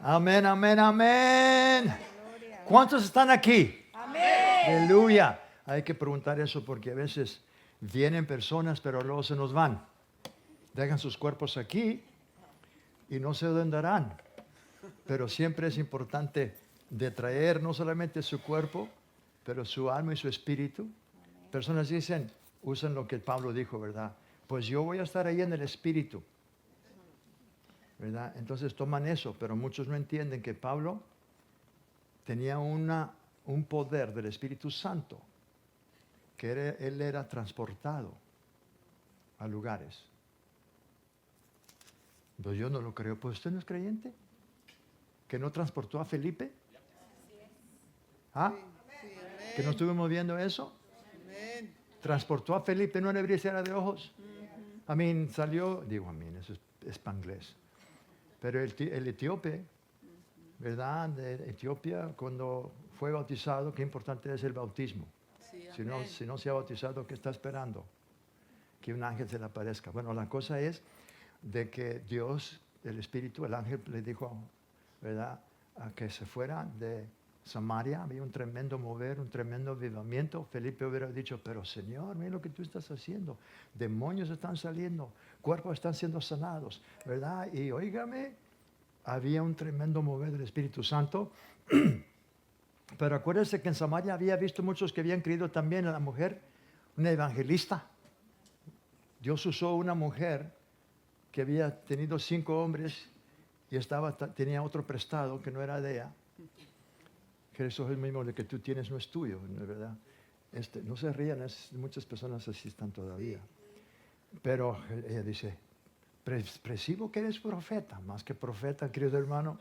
Amén, amén, amén. ¿Cuántos están aquí? Amén. Aleluya. Hay que preguntar eso porque a veces vienen personas pero luego se nos van. Dejan sus cuerpos aquí y no sé dónde andarán. Pero siempre es importante de traer no solamente su cuerpo, pero su alma y su espíritu. Personas dicen, usan lo que Pablo dijo, ¿verdad? Pues yo voy a estar ahí en el espíritu, ¿verdad? Entonces toman eso, pero muchos no entienden que Pablo tenía un poder del Espíritu Santo, que él era transportado a lugares. Pues yo no lo creo. Pues usted no es creyente. ¿Que no transportó a Felipe? ¿Ah? ¿Que no estuvimos viendo eso? Transportó a Felipe, no le era de ojos. Salió, eso es espanglés. Pero el etíope, ¿verdad? De Etiopía, cuando fue bautizado, qué importante es el bautismo. Sí, Si no se ha bautizado, ¿qué está esperando? Que un ángel se le aparezca. Bueno, la cosa es de que Dios, el Espíritu, el ángel le dijo, ¿verdad?, a que se fuera de Samaria. Había un tremendo mover, un tremendo avivamiento. Felipe hubiera dicho, pero Señor, mira lo que tú estás haciendo. Demonios están saliendo, cuerpos están siendo sanados, ¿verdad? Y óigame, había un tremendo mover del Espíritu Santo. Pero acuérdense que en Samaria había visto muchos que habían creído también en la mujer, una evangelista. Dios usó una mujer que había tenido 5 hombres y tenía otro prestado que no era de ella. Que eso es el mismo de que tú tienes, no es tuyo, ¿no es verdad? No se rían, muchas personas así están todavía. Pero ella dice, percibo que eres profeta, más que profeta, querido hermano.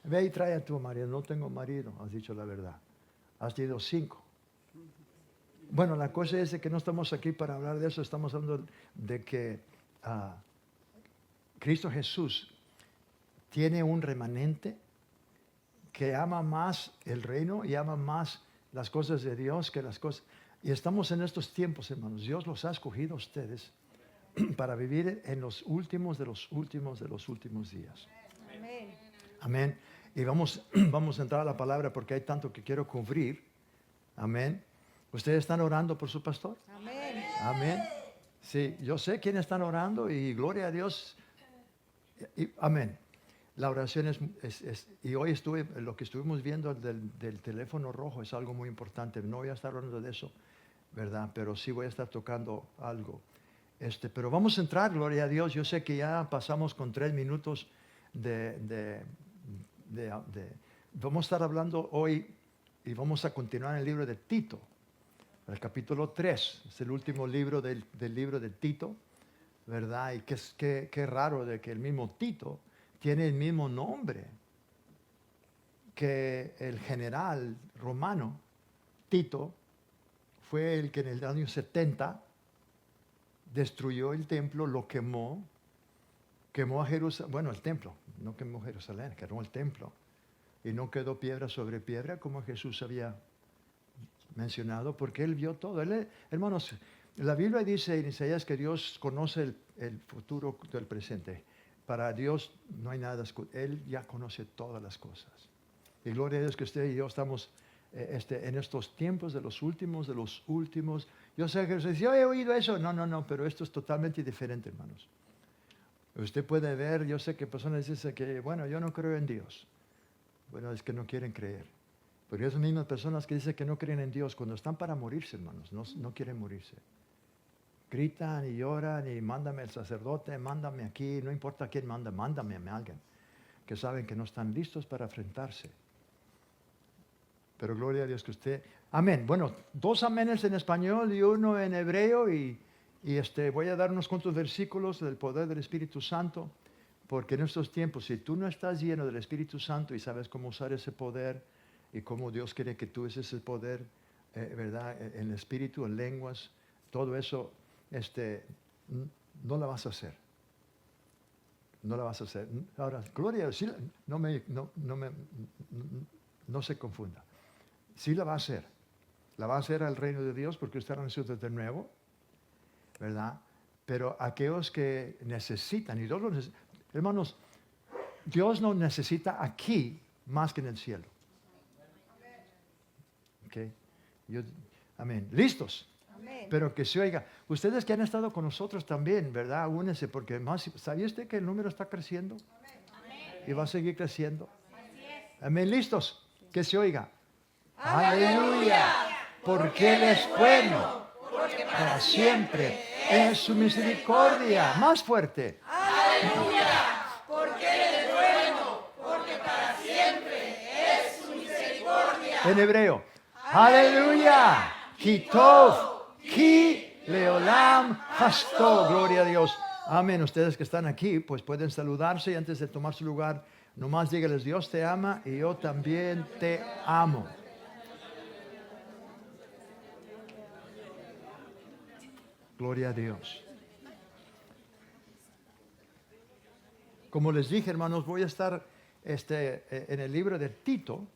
Ve y trae a tu marido. No tengo marido, has dicho la verdad. Has tenido 5. Bueno, la cosa es de que no estamos aquí para hablar de eso, estamos hablando de que Cristo Jesús tiene un remanente que ama más el reino y ama más las cosas de Dios que las cosas. Y estamos en estos tiempos, hermanos. Dios los ha escogido a ustedes para vivir en los últimos de los últimos de los últimos días. Amén. Amén. Y vamos a entrar a la palabra porque hay tanto que quiero cubrir. Amén. ¿Ustedes están orando por su pastor? Amén. Amén. Sí, yo sé quiénes están orando y gloria a Dios. Amén. La oración y hoy lo que estuvimos viendo del teléfono rojo es algo muy importante. No voy a estar hablando de eso, ¿verdad? Pero sí voy a estar tocando algo. Pero vamos a entrar, gloria a Dios. Yo sé que ya pasamos con 3 minutos vamos a estar hablando hoy y vamos a continuar en el libro de Tito. El capítulo 3, es el último libro del libro de Tito, ¿verdad? Y qué raro de que el mismo Tito tiene el mismo nombre que el general romano. Tito fue el que en el año 70 destruyó el templo, lo quemó a Jerusalén, bueno, el templo, no quemó Jerusalén, quemó el templo, y no quedó piedra sobre piedra como Jesús había mencionado, porque él vio todo. Hermanos, la Biblia dice en Isaías que Dios conoce el futuro del presente. Para Dios no hay nada, Él ya conoce todas las cosas. Y gloria a Dios que usted y yo estamos en estos tiempos de los últimos. Yo sé que usted dice, yo he oído eso. No, pero esto es totalmente diferente, hermanos. Usted puede ver, yo sé que personas dicen que, bueno, yo no creo en Dios. Bueno, es que no quieren creer. Pero esas mismas personas que dicen que no creen en Dios, cuando están para morirse, hermanos, no quieren morirse. Gritan y lloran y mándame el sacerdote, mándame aquí, no importa quién mándame a alguien. Que saben que no están listos para enfrentarse. Pero gloria a Dios que usted... Amén. Bueno, 2 amenes en español y 1 en hebreo y voy a dar unos cuantos versículos del poder del Espíritu Santo, porque en estos tiempos, si tú no estás lleno del Espíritu Santo y sabes cómo usar ese poder y cómo Dios quiere que tú uses ese poder, ¿verdad? En el Espíritu, en lenguas, todo eso, no la vas a hacer. No la vas a hacer. Ahora, gloria a Dios, no se confunda. Sí la va a hacer. La va a hacer al reino de Dios porque usted ha nacido de nuevo, ¿verdad? Pero aquellos que necesitan, y todos los hermanos, Dios nos necesita aquí más que en el cielo. Okay. Amén. ¿Listos? Amén. Pero que se oiga. Ustedes que han estado con nosotros también, ¿verdad? Únense, porque más, ¿sabía usted que el número está creciendo? Amén. Y va a seguir creciendo. Así es. Amén. ¿Listos? Que se oiga. Aleluya. Porque Él es bueno. Para siempre es su misericordia. Más fuerte. Aleluya. Porque Él es bueno, porque para siempre es su misericordia. En hebreo. Aleluya. Kitov. Ki leolam hasto. Gloria a Dios. Amén. Ustedes que están aquí, pues pueden saludarse y antes de tomar su lugar, nomás dígales, Dios te ama y yo también te amo. Gloria a Dios. Como les dije, hermanos, voy a estar en el libro de Tito,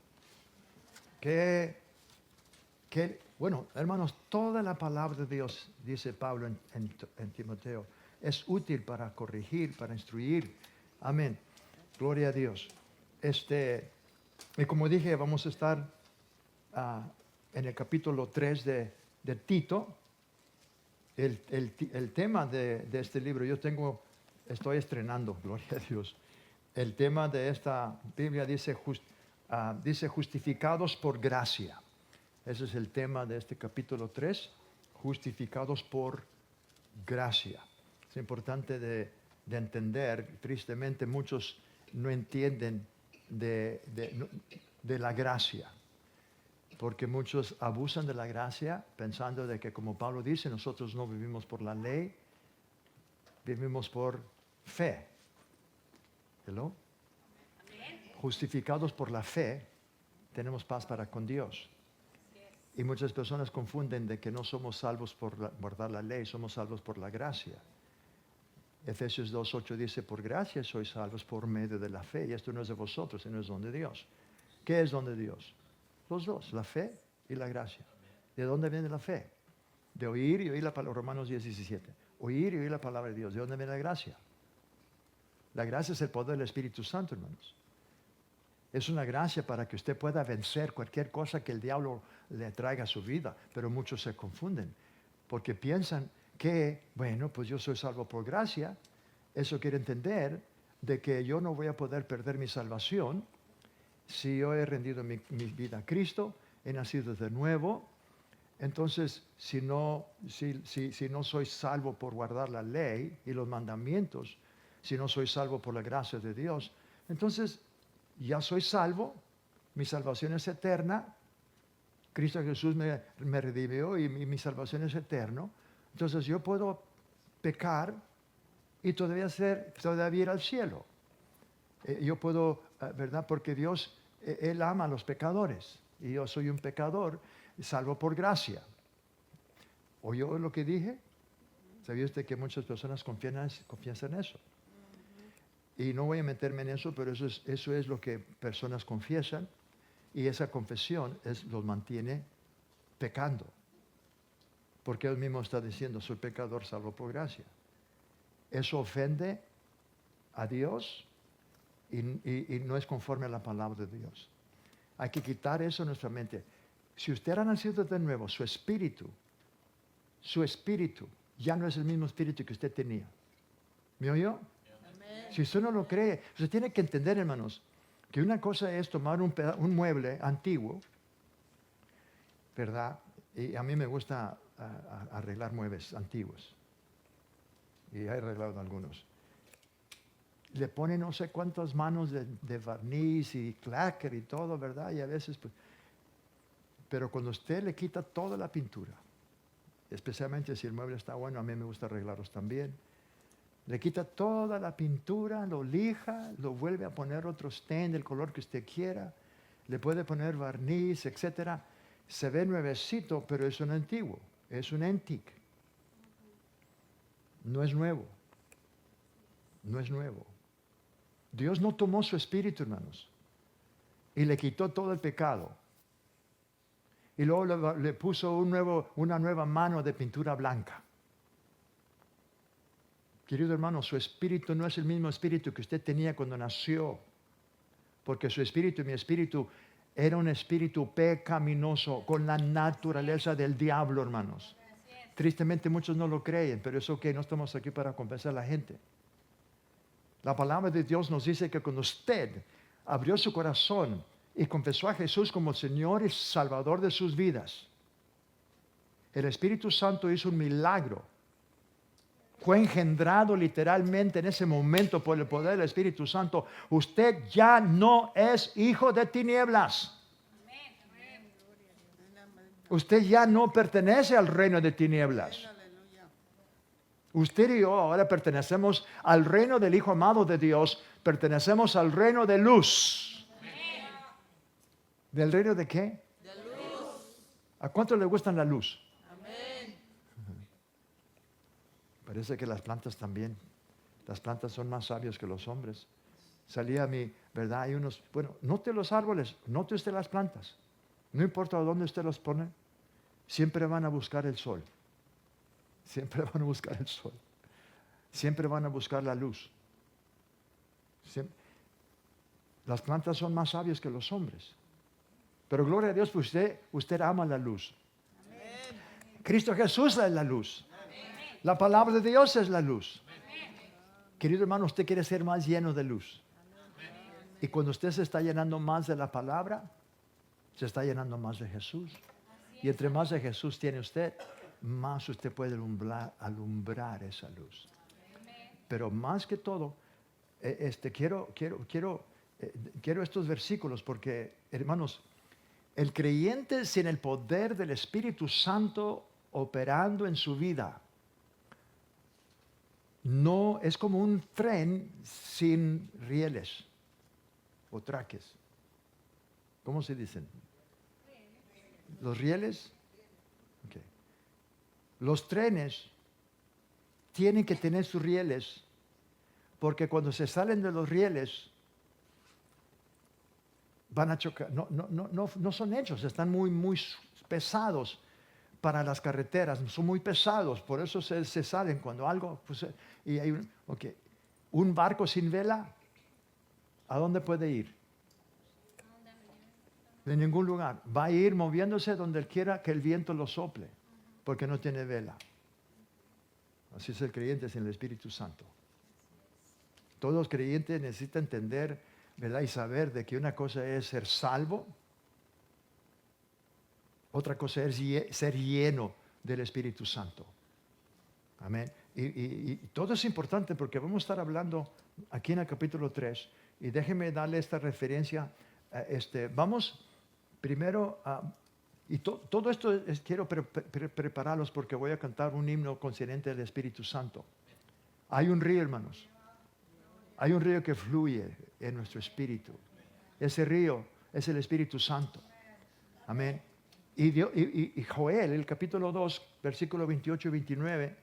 bueno, hermanos, toda la palabra de Dios, dice Pablo en Timoteo, es útil para corregir, para instruir. Amén. Gloria a Dios. Y como dije, vamos a estar en el capítulo 3 de Tito. El tema de este libro, estoy estrenando, gloria a Dios. El tema de esta Biblia dice justificados por gracia. Ese es el tema de este capítulo 3, justificados por gracia. Es importante de entender, tristemente muchos no entienden de la gracia. Porque muchos abusan de la gracia pensando de que, como Pablo dice, nosotros no vivimos por la ley, vivimos por fe. ¿Hello? Justificados por la fe, tenemos paz para con Dios. Y muchas personas confunden de que no somos salvos por guardar la ley, somos salvos por la gracia. Efesios 2:8 dice, por gracia sois salvos por medio de la fe. Y esto no es de vosotros, sino es don de Dios. ¿Qué es don de Dios? Los dos, la fe y la gracia. ¿De dónde viene la fe? De oír y oír la palabra, Romanos 10:17. Oír y oír la palabra de Dios. ¿De dónde viene la gracia? La gracia es el poder del Espíritu Santo, hermanos. Es una gracia para que usted pueda vencer cualquier cosa que el diablo le traiga a su vida. Pero muchos se confunden porque piensan que, bueno, pues yo soy salvo por gracia. Eso quiere entender de que yo no voy a poder perder mi salvación si yo he rendido mi vida a Cristo, he nacido de nuevo. Entonces, si no soy salvo por guardar la ley y los mandamientos, si no soy salvo por la gracia de Dios, entonces ya soy salvo, mi salvación es eterna, Cristo Jesús me redimió y mi salvación es eterna. Entonces yo puedo pecar y todavía ir al cielo. Yo puedo, ¿verdad? Porque Dios, Él ama a los pecadores. Y yo soy un pecador, salvo por gracia. ¿Oyó lo que dije? ¿Sabía usted que muchas personas confiesan eso? Y no voy a meterme en eso, pero eso es lo que personas confiesan. Y esa confesión los mantiene pecando. Porque Él mismo está diciendo, soy pecador, salvo por gracia. Eso ofende a Dios. Y no es conforme a la palabra de Dios. Hay que quitar eso de nuestra mente. Si usted ha nacido de nuevo, su espíritu ya no es el mismo espíritu que usted tenía. ¿Me oyó? Amén. Si usted no lo cree, usted tiene que entender, hermanos, que una cosa es tomar un mueble antiguo, ¿verdad? Y a mí me gusta arreglar muebles antiguos. Y he arreglado algunos. Le pone no sé cuántas manos de barniz y clacker y todo, ¿verdad? Y a veces, pues, pero cuando usted le quita toda la pintura, especialmente si el mueble está bueno, a mí me gusta arreglarlos también, le quita toda la pintura, lo lija, lo vuelve a poner otro stain del color que usted quiera, le puede poner barniz, etcétera. Se ve nuevecito, pero es un antiguo, es un antique. No es nuevo. No es nuevo. Dios no tomó su espíritu, hermanos, y le quitó todo el pecado. Y luego le puso una nueva mano de pintura blanca. Querido hermano, su espíritu no es el mismo espíritu que usted tenía cuando nació. Porque su espíritu y mi espíritu era un espíritu pecaminoso con la naturaleza del diablo, hermanos. Tristemente muchos no lo creen, pero es ok, no estamos aquí para convencer a la gente. La palabra de Dios nos dice que cuando usted abrió su corazón y confesó a Jesús como Señor y Salvador de sus vidas, el Espíritu Santo hizo un milagro. Fue engendrado literalmente en ese momento por el poder del Espíritu Santo. Usted ya no es hijo de tinieblas. Usted ya no pertenece al reino de tinieblas. Usted y yo ahora pertenecemos al reino del Hijo amado de Dios. Pertenecemos al reino de luz. ¿Del reino de qué? De luz. ¿A cuánto le gustan la luz? Parece que las plantas también. Las plantas son más sabias que los hombres. Salía a mí, ¿verdad? Hay unos, bueno, note los árboles, note usted las plantas. No importa dónde usted los pone, siempre van a buscar el sol. Siempre van a buscar el sol. Siempre van a buscar la luz. Las plantas son más sabias que los hombres. Pero gloria a Dios, pues usted ama la luz. Amén. Cristo Jesús es la luz. La palabra de Dios es la luz. Querido hermano, usted quiere ser más lleno de luz. Y cuando usted se está llenando más de la palabra, se está llenando más de Jesús. Y entre más de Jesús tiene usted, más usted puede alumbrar esa luz. Pero más que todo, quiero estos versículos porque, hermanos, el creyente sin el poder del Espíritu Santo operando en su vida, no es como un tren sin rieles o traques. ¿Cómo se dicen? ¿Los rieles? Okay. Los trenes tienen que tener sus rieles porque cuando se salen de los rieles van a chocar. No son hechos, están muy pesados para las carreteras, son muy pesados, por eso se salen cuando algo, pues, y hay un barco sin vela, ¿a dónde puede ir? De ningún lugar. Va a ir moviéndose donde quiera que el viento lo sople, porque no tiene vela. Así es el creyente sin el Espíritu Santo. Todos los creyentes necesitan entender, ¿verdad? Y saber de que una cosa es ser salvo, otra cosa es ser lleno del Espíritu Santo. Amén. Y todo es importante porque vamos a estar hablando aquí en el capítulo 3. Y déjenme darle esta referencia. Vamos primero a... Y todo esto quiero prepararlos porque voy a cantar un himno concerniente del Espíritu Santo. Hay un río, hermanos. Hay un río que fluye en nuestro espíritu. Ese río es el Espíritu Santo. Amén. Y Joel, el capítulo 2, versículos 28 y 29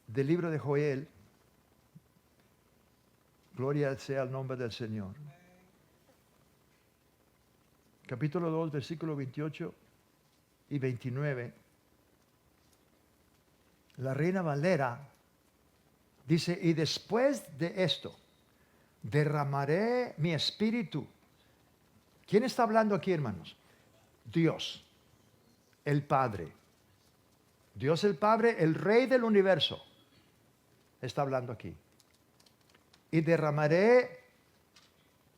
del libro de Joel. Gloria sea el nombre del Señor. Capítulo 2, versículos 28 y 29. La Reina Valera dice, y después de esto, derramaré mi espíritu. ¿Quién está hablando aquí, hermanos? Dios, el Padre. Dios el Padre, el Rey del universo, está hablando aquí. Y derramaré,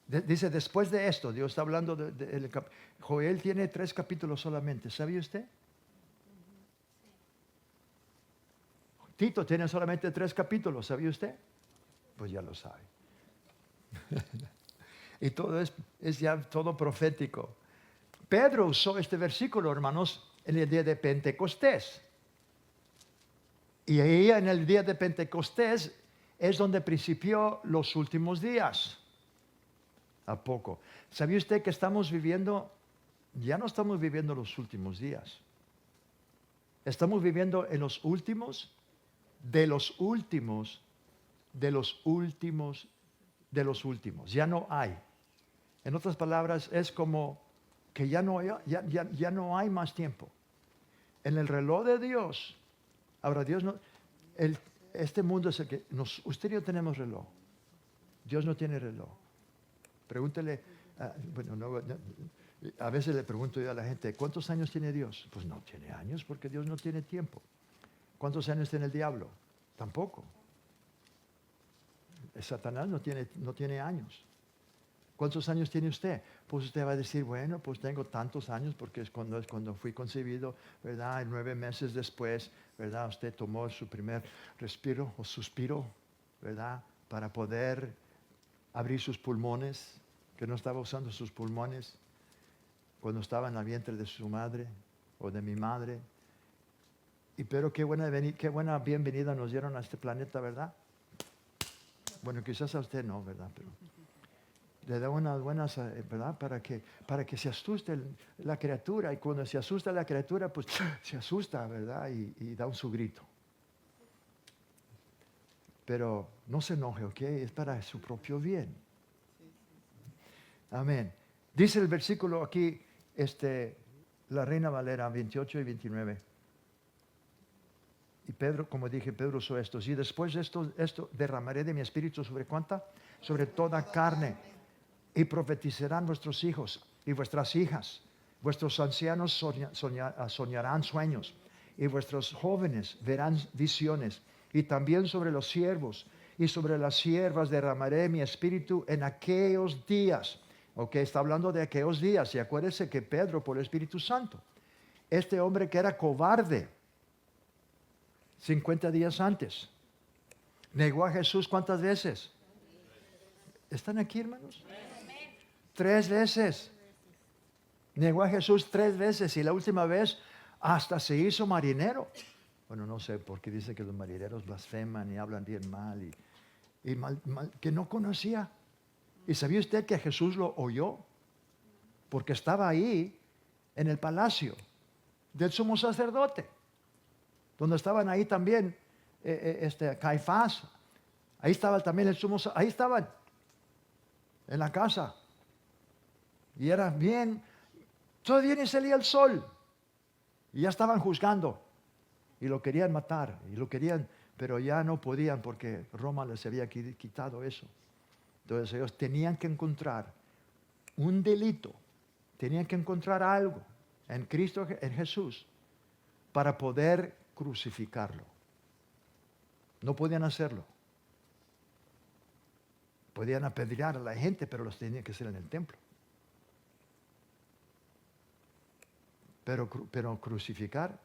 dice después de esto, Dios está hablando Joel tiene 3 capítulos solamente, ¿sabía usted? Tito tiene solamente 3 capítulos, ¿sabía usted? Pues ya lo sabe. Y todo es ya todo profético. Pedro usó este versículo, hermanos, en el día de Pentecostés. Y ahí en el día de Pentecostés es donde principió los últimos días. ¿A poco? ¿Sabía usted que estamos viviendo, ya no estamos viviendo los últimos días? Estamos viviendo en los últimos, de los últimos, de los últimos, de los últimos. Ya no hay. En otras palabras, es como que ya no hay más tiempo. En el reloj de Dios, ahora Dios no, este mundo es el que... usted y yo tenemos reloj. Dios no tiene reloj. Pregúntele, a veces le pregunto yo a la gente, ¿cuántos años tiene Dios? Pues no tiene años porque Dios no tiene tiempo. ¿Cuántos años tiene el diablo? Tampoco. Satanás no tiene años. ¿Cuántos años tiene usted? Pues usted va a decir, bueno, pues tengo tantos años porque es cuando fui concebido, ¿verdad? Y 9 meses después, ¿verdad? Usted tomó su primer respiro o suspiro, ¿verdad? Para poder abrir sus pulmones, que no estaba usando sus pulmones cuando estaba en el vientre de su madre o de mi madre. Pero qué buena bienvenida nos dieron a este planeta, ¿verdad? Bueno, quizás a usted no, ¿verdad? Pero le da unas buenas, ¿verdad? Para que se asuste la criatura. Y cuando se asusta la criatura, pues se asusta, ¿verdad? Y da su grito. Pero no se enoje, ¿ok? Es para su propio bien. Amén. Dice el versículo aquí, la Reina Valera 28 y 29. Y Pedro, como dije, Pedro usó esto. Y después de esto derramaré de mi espíritu sobre ¿cuánta? Sobre toda carne. Y profetizarán vuestros hijos y vuestras hijas. Vuestros ancianos soñarán sueños. Y vuestros jóvenes verán visiones. Y también sobre los siervos y sobre las siervas derramaré mi espíritu en aquellos días. Ok, está hablando de aquellos días. Y acuérdese que Pedro, por el Espíritu Santo, este hombre que era cobarde, 50 días antes, negó a Jesús ¿cuántas veces? ¿Están aquí, hermanos? 3 veces. Negó a Jesús 3 veces y la última vez hasta se hizo marinero. Bueno, no sé, porque dice que los marineros blasfeman y hablan bien mal y que no conocía. ¿Y sabía usted que Jesús lo oyó? Porque estaba ahí en el palacio del sumo sacerdote, donde estaban ahí también Caifás. Ahí estaba también el sumo sacerdote. Ahí estaban en la casa. Y era bien, todavía ni salía el sol. Y ya estaban juzgando. Y lo querían matar. Y lo querían, pero ya no podían porque Roma les había quitado eso. Entonces ellos tenían que encontrar un delito. Tenían que encontrar algo en Cristo, en Jesús, para poder crucificarlo. No podían hacerlo. Podían apedrear a la gente, pero los tenían que hacer en el templo. Pero crucificar,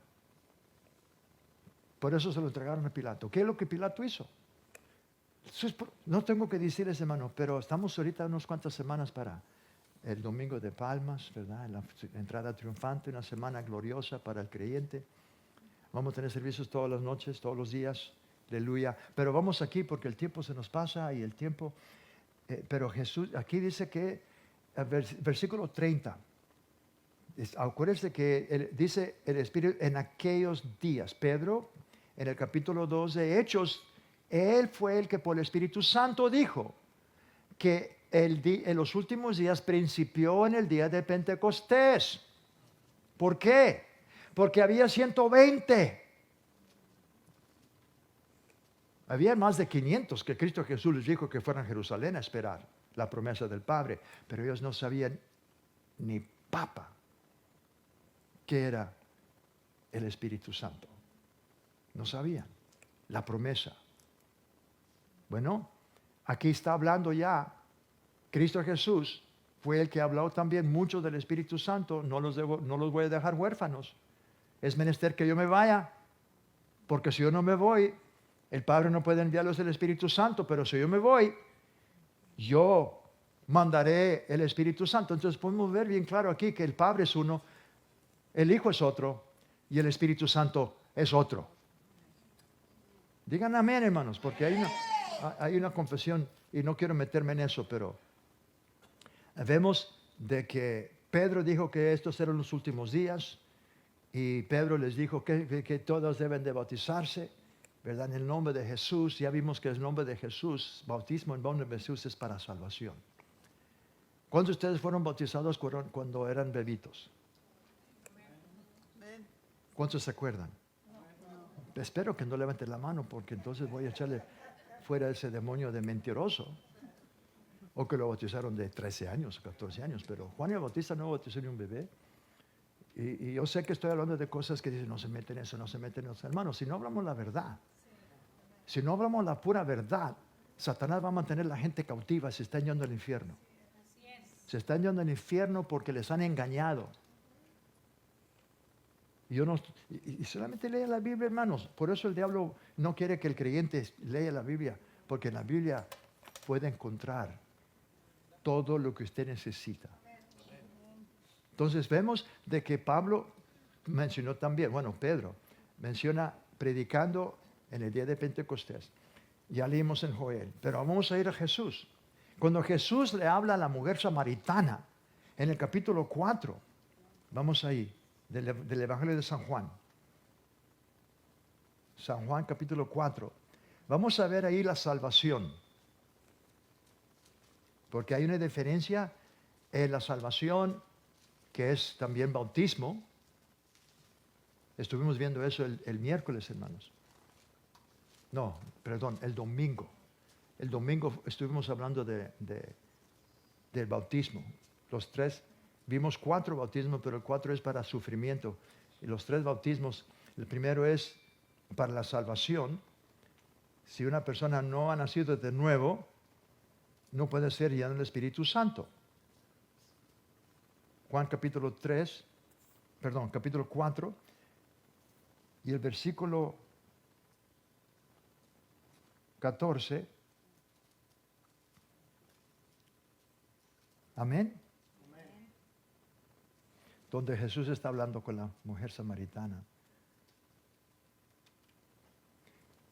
por eso se lo entregaron a Pilato. ¿Qué es lo que Pilato hizo? No tengo que decirles, hermano, pero estamos ahorita unas cuantas semanas para el Domingo de Palmas, ¿verdad? La entrada triunfante, una semana gloriosa para el creyente. Vamos a tener servicios todas las noches, todos los días. Aleluya. Pero vamos aquí porque el tiempo se nos pasa y el tiempo... pero Jesús, aquí dice que, versículo 30, acuérdense que dice el Espíritu en aquellos días. Pedro, en el capítulo 2 de Hechos, él fue el que por el Espíritu Santo dijo que en los últimos días principió en el día de Pentecostés. ¿Por qué? Porque había 120. Había más de 500 que Cristo Jesús les dijo que fueran a Jerusalén a esperar la promesa del Padre. Pero ellos no sabían ni papa qué era el Espíritu Santo. No sabían la promesa. Bueno, aquí está hablando ya. Cristo Jesús fue el que habló también mucho del Espíritu Santo. No los voy a dejar huérfanos. Es menester que yo me vaya. Porque si yo no me voy, el Padre no puede enviarlos el Espíritu Santo. Pero si yo me voy, yo mandaré el Espíritu Santo. Entonces podemos ver bien claro aquí que el Padre es uno, el Hijo es otro y el Espíritu Santo es otro. Digan amén, hermanos, porque hay una confesión y no quiero meterme en eso, pero vemos de que Pedro dijo que estos eran los últimos días y Pedro les dijo que todos deben de bautizarse, ¿verdad? En el nombre de Jesús. Ya vimos que el nombre de Jesús, bautismo en nombre de Jesús es para salvación. ¿Cuántos de ustedes fueron bautizados cuando eran bebitos? ¿Cuántos se acuerdan? espero que no levante la mano, porque entonces voy a echarle fuera ese demonio de mentiroso. O que lo bautizaron de 13 años, 14 años, pero Juan el Bautista no bautizó ni un bebé. Y yo sé que estoy hablando de cosas que dicen, no se meten en eso, no se meten en eso. Hermanos, si no hablamos la verdad, si no hablamos la pura verdad, Satanás va a mantener a la gente cautiva, se están yendo al infierno. Se están yendo al infierno porque les han engañado. Y solamente lea la Biblia, hermanos. Por eso el diablo no quiere que el creyente lea la Biblia, porque en la Biblia puede encontrar todo lo que usted necesita. Entonces vemos de que Pablo mencionó también, bueno, Pedro menciona predicando en el día de Pentecostés. Ya leímos en Joel, pero vamos a ir a Jesús. Cuando Jesús le habla a la mujer samaritana, en el capítulo 4, vamos ahí, del Evangelio de San Juan. San Juan capítulo 4. Vamos a ver ahí la salvación. Porque hay una diferencia en la salvación, que es también bautismo. Estuvimos viendo eso el miércoles, hermanos. No, perdón, el domingo. El domingo estuvimos hablando del bautismo. Los tres, vimos 4 bautismos, pero el 4 es para sufrimiento. Y los 3 bautismos, el primero es para la salvación. Si una persona no ha nacido de nuevo, no puede ser lleno del Espíritu Santo. Juan capítulo 4, y el versículo 14. Amén. Donde Jesús está hablando con la mujer samaritana.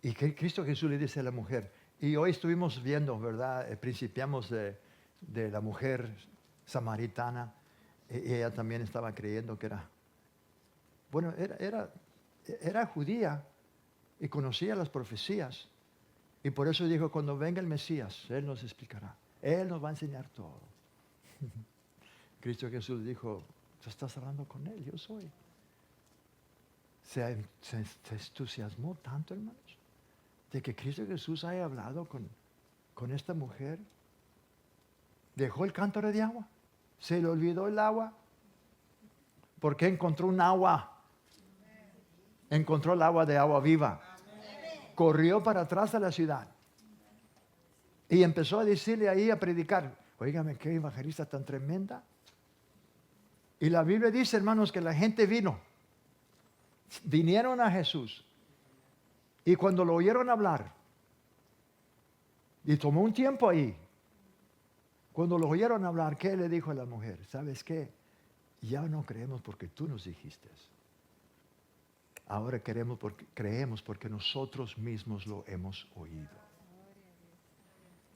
Y que Cristo Jesús le dice a la mujer, y hoy estuvimos viendo, ¿verdad? Principiamos de la mujer samaritana, y ella también estaba creyendo que era, bueno, era judía y conocía las profecías. Y por eso dijo, cuando venga el Mesías, Él nos explicará. Él nos va a enseñar todo. Cristo Jesús dijo, tú estás hablando con Él, yo soy. Se entusiasmó tanto, hermanos, de que Cristo Jesús haya hablado con esta mujer. Dejó el cántaro de agua. Se le olvidó el agua. Porque encontró un agua. Encontró el agua de agua viva. Corrió para atrás de la ciudad. Y empezó a decirle ahí, a predicar. Óigame, qué evangelista tan tremenda. Y la Biblia dice, hermanos, que la gente vino. Vinieron a Jesús. Y cuando lo oyeron hablar, y tomó un tiempo ahí, cuando lo oyeron hablar, ¿qué le dijo a la mujer? ¿Sabes qué? Ya no creemos porque tú nos dijiste. Ahora creemos porque nosotros mismos lo hemos oído.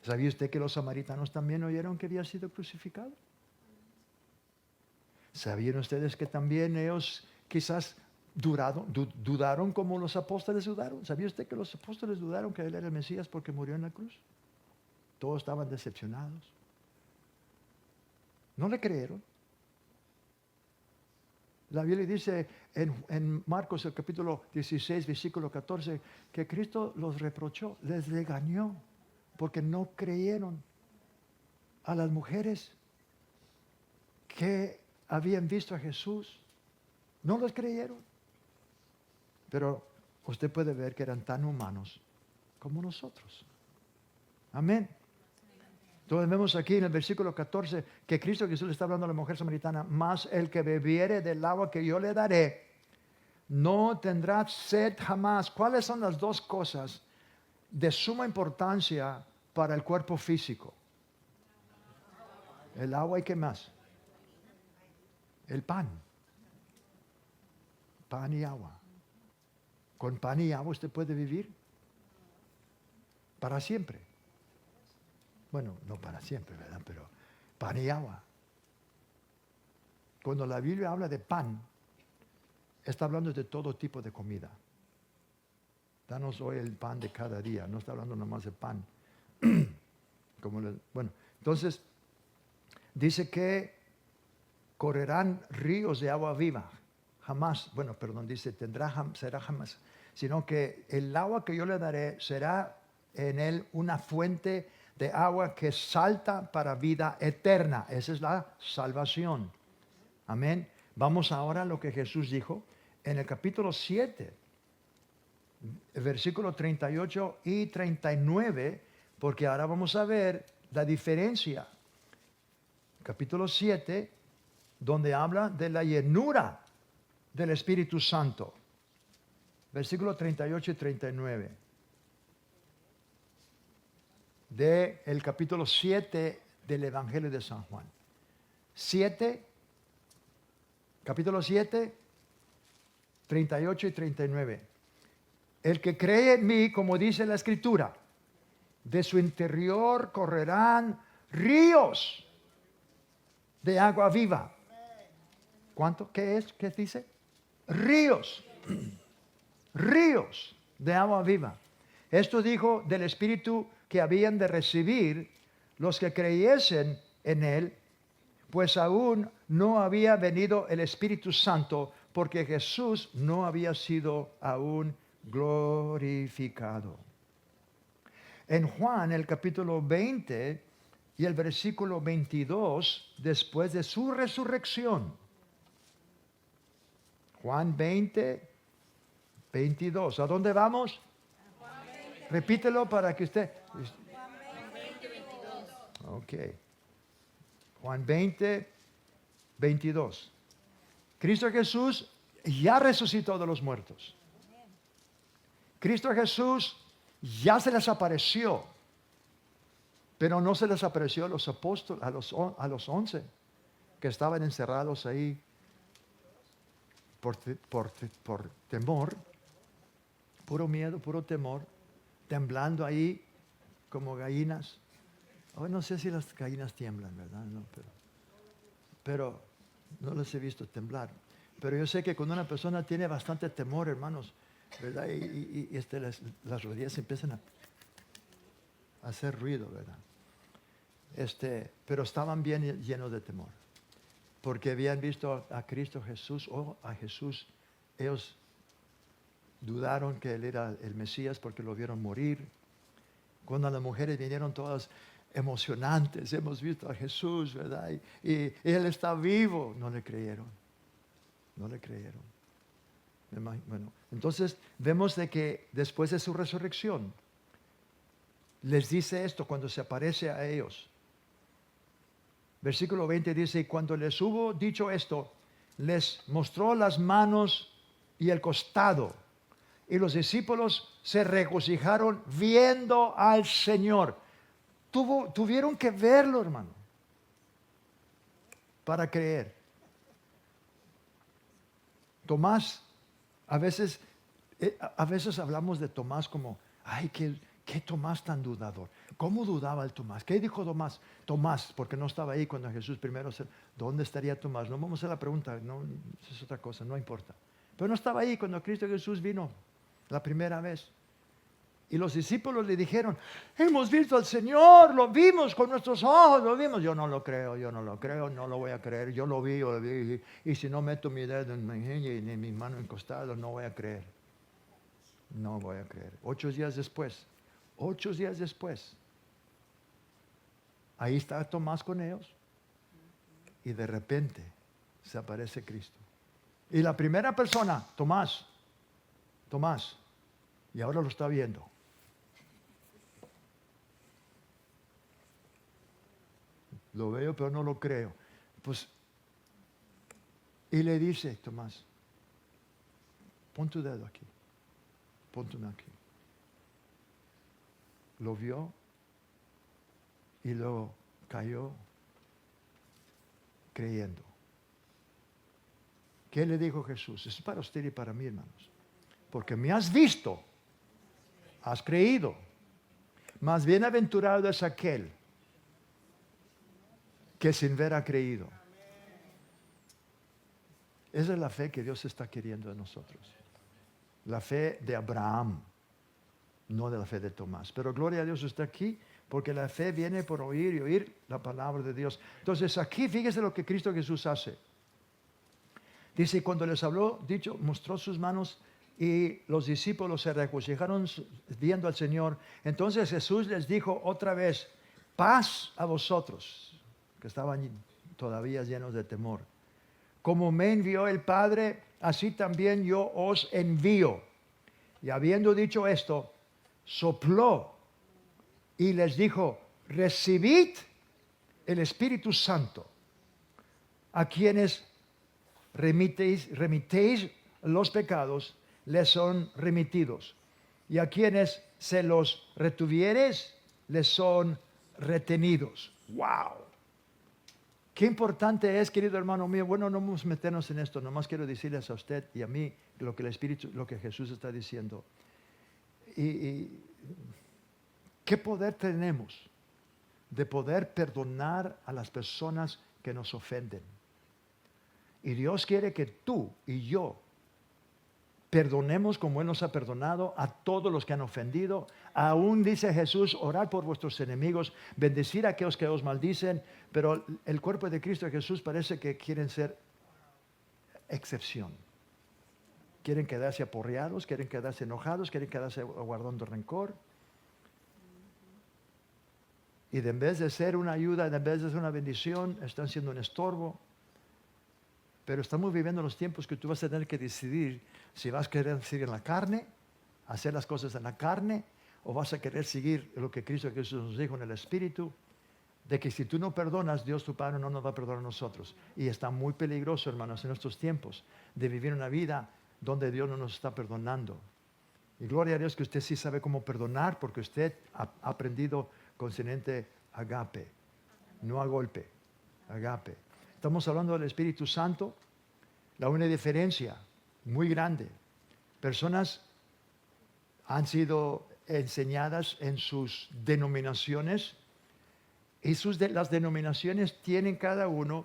¿Sabía usted que los samaritanos también oyeron que había sido crucificado? ¿Sabían ustedes que también ellos quizás dudaron como los apóstoles dudaron? ¿Sabía usted que los apóstoles dudaron que Él era el Mesías porque murió en la cruz? Todos estaban decepcionados. No le creyeron. La Biblia dice en Marcos el capítulo 16, versículo 14, que Cristo los reprochó, les regañó, porque no creyeron a las mujeres que habían visto a Jesús. No los creyeron. Pero usted puede ver que eran tan humanos como nosotros. Amén. Entonces vemos aquí en el versículo 14 que Cristo Jesús le está hablando a la mujer samaritana, mas el que bebiere del agua que yo le daré, no tendrá sed jamás. ¿Cuáles son las dos cosas de suma importancia para el cuerpo físico? El agua y ¿qué más? El pan. Pan y agua. Con pan y agua usted puede vivir para siempre. Bueno, no para siempre, ¿verdad? Pero pan y agua. Cuando la Biblia habla de pan, está hablando de todo tipo de comida. Danos hoy el pan de cada día. No está hablando nomás de pan. Bueno, entonces, dice que correrán ríos de agua viva. Jamás, bueno, perdón, dice, será jamás. sino que el agua que yo le daré será en él una fuente de agua que salta para vida eterna. Esa es la salvación. Amén. Vamos ahora a lo que Jesús dijo en el capítulo 7, versículos 38 y 39, porque ahora vamos a ver la diferencia. Capítulo 7, donde habla de la llenura del Espíritu Santo. Versículos 38 y 39. Del capítulo 7 del Evangelio de San Juan. Capítulo 7, 38 y 39. El que cree en mí, como dice la Escritura, de su interior correrán ríos de agua viva. ¿Cuánto? ¿Qué es? ¿Qué dice? Ríos. Ríos de agua viva. Esto dijo del Espíritu que habían de recibir los que creyesen en él, pues aún no había venido el Espíritu Santo, porque Jesús no había sido aún glorificado. En Juan, el capítulo 20 y el versículo 22, después de su resurrección. Juan 20, 22. ¿A dónde vamos? Repítelo para que usted... Ok. Juan 20, 22. Cristo Jesús ya resucitó de los muertos. Cristo Jesús ya se les apareció, pero no se les apareció a los apóstoles, a los 11 que estaban encerrados ahí por temor, puro miedo, puro temor, temblando ahí como gallinas. Hoy no sé si las gallinas tiemblan, ¿verdad? No, pero no las he visto temblar. Pero yo sé que cuando una persona tiene bastante temor, hermanos, ¿verdad? Y las rodillas empiezan a hacer ruido, ¿verdad? Pero estaban bien llenos de temor, porque habían visto a Cristo Jesús o a Jesús. Ellos dudaron que Él era el Mesías porque lo vieron morir. Cuando las mujeres vinieron todas emocionantes, hemos visto a Jesús, ¿verdad? Y Él está vivo. No le creyeron. No le creyeron. Bueno, entonces vemos de que después de su resurrección, les dice esto cuando se aparece a ellos. Versículo 20 dice, y cuando les hubo dicho esto, les mostró las manos y el costado. Y los discípulos se regocijaron viendo al Señor. Tuvieron que verlo, hermano, para creer. Tomás, a veces hablamos de Tomás como, ay, qué Tomás tan dudador. ¿Cómo dudaba el Tomás? ¿Qué dijo Tomás? Tomás, porque no estaba ahí cuando Jesús primero, ¿dónde estaría Tomás? No vamos a hacer la pregunta, no, es otra cosa, no importa. Pero no estaba ahí cuando Cristo Jesús vino la primera vez. Y los discípulos le dijeron, hemos visto al Señor, lo vimos con nuestros ojos, lo vimos. Yo no lo creo, no lo voy a creer. Yo lo vi. Y si no meto mi dedo en mi mano en costado, no voy a creer. No voy a creer. 8 días después, ahí está Tomás con ellos. Y de repente se aparece Cristo. Y la primera persona, Tomás, y ahora lo está viendo. Lo veo, pero no lo creo. Pues, y le dice, Tomás, pon tu dedo aquí. Pon tu dedo aquí. Lo vio y luego cayó creyendo. ¿Qué le dijo Jesús? Es para usted y para mí, hermanos. Porque me has visto, has creído. Más bienaventurado es aquel que sin ver ha creído. Esa es la fe que Dios está queriendo de nosotros. La fe de Abraham, no de la fe de Tomás. Pero gloria a Dios está aquí, porque la fe viene por oír y oír la palabra de Dios. Entonces aquí fíjese lo que Cristo Jesús hace. Dice, cuando les habló, mostró sus manos y los discípulos se regocijaron viendo al Señor. Entonces Jesús les dijo otra vez, paz a vosotros, que estaban todavía llenos de temor. Como me envió el Padre, así también yo os envío. Y habiendo dicho esto, sopló y les dijo, recibid el Espíritu Santo. A quienes remitéis los pecados, les son remitidos. Y a quienes se los retuvieres, les son retenidos. ¡Wow! Qué importante es, querido hermano mío. Bueno, no vamos a meternos en esto. Nomás quiero decirles a usted y a mí lo que el Espíritu, lo que Jesús está diciendo. Y qué poder tenemos de poder perdonar a las personas que nos ofenden. Y Dios quiere que tú y yo perdonemos como Él nos ha perdonado a todos los que han ofendido. Aún dice Jesús, orad por vuestros enemigos, bendecir a aquellos que os maldicen. Pero el cuerpo de Cristo y Jesús parece que quieren ser excepción. Quieren quedarse aporreados, quieren quedarse enojados, quieren quedarse guardando rencor. Y en vez de ser una ayuda, en vez de ser una bendición, están siendo un estorbo. Pero estamos viviendo los tiempos que tú vas a tener que decidir si vas a querer seguir en la carne, hacer las cosas en la carne, o vas a querer seguir lo que Cristo Jesús nos dijo en el Espíritu, de que si tú no perdonas, Dios tu Padre no nos va a perdonar a nosotros. Y está muy peligroso, hermanos, en estos tiempos, de vivir una vida donde Dios no nos está perdonando. Y gloria a Dios que usted sí sabe cómo perdonar, porque usted ha aprendido consciente agape, no a golpe, agape. Estamos hablando del Espíritu Santo. La única diferencia muy grande. Personas han sido enseñadas en sus denominaciones y las denominaciones tienen cada uno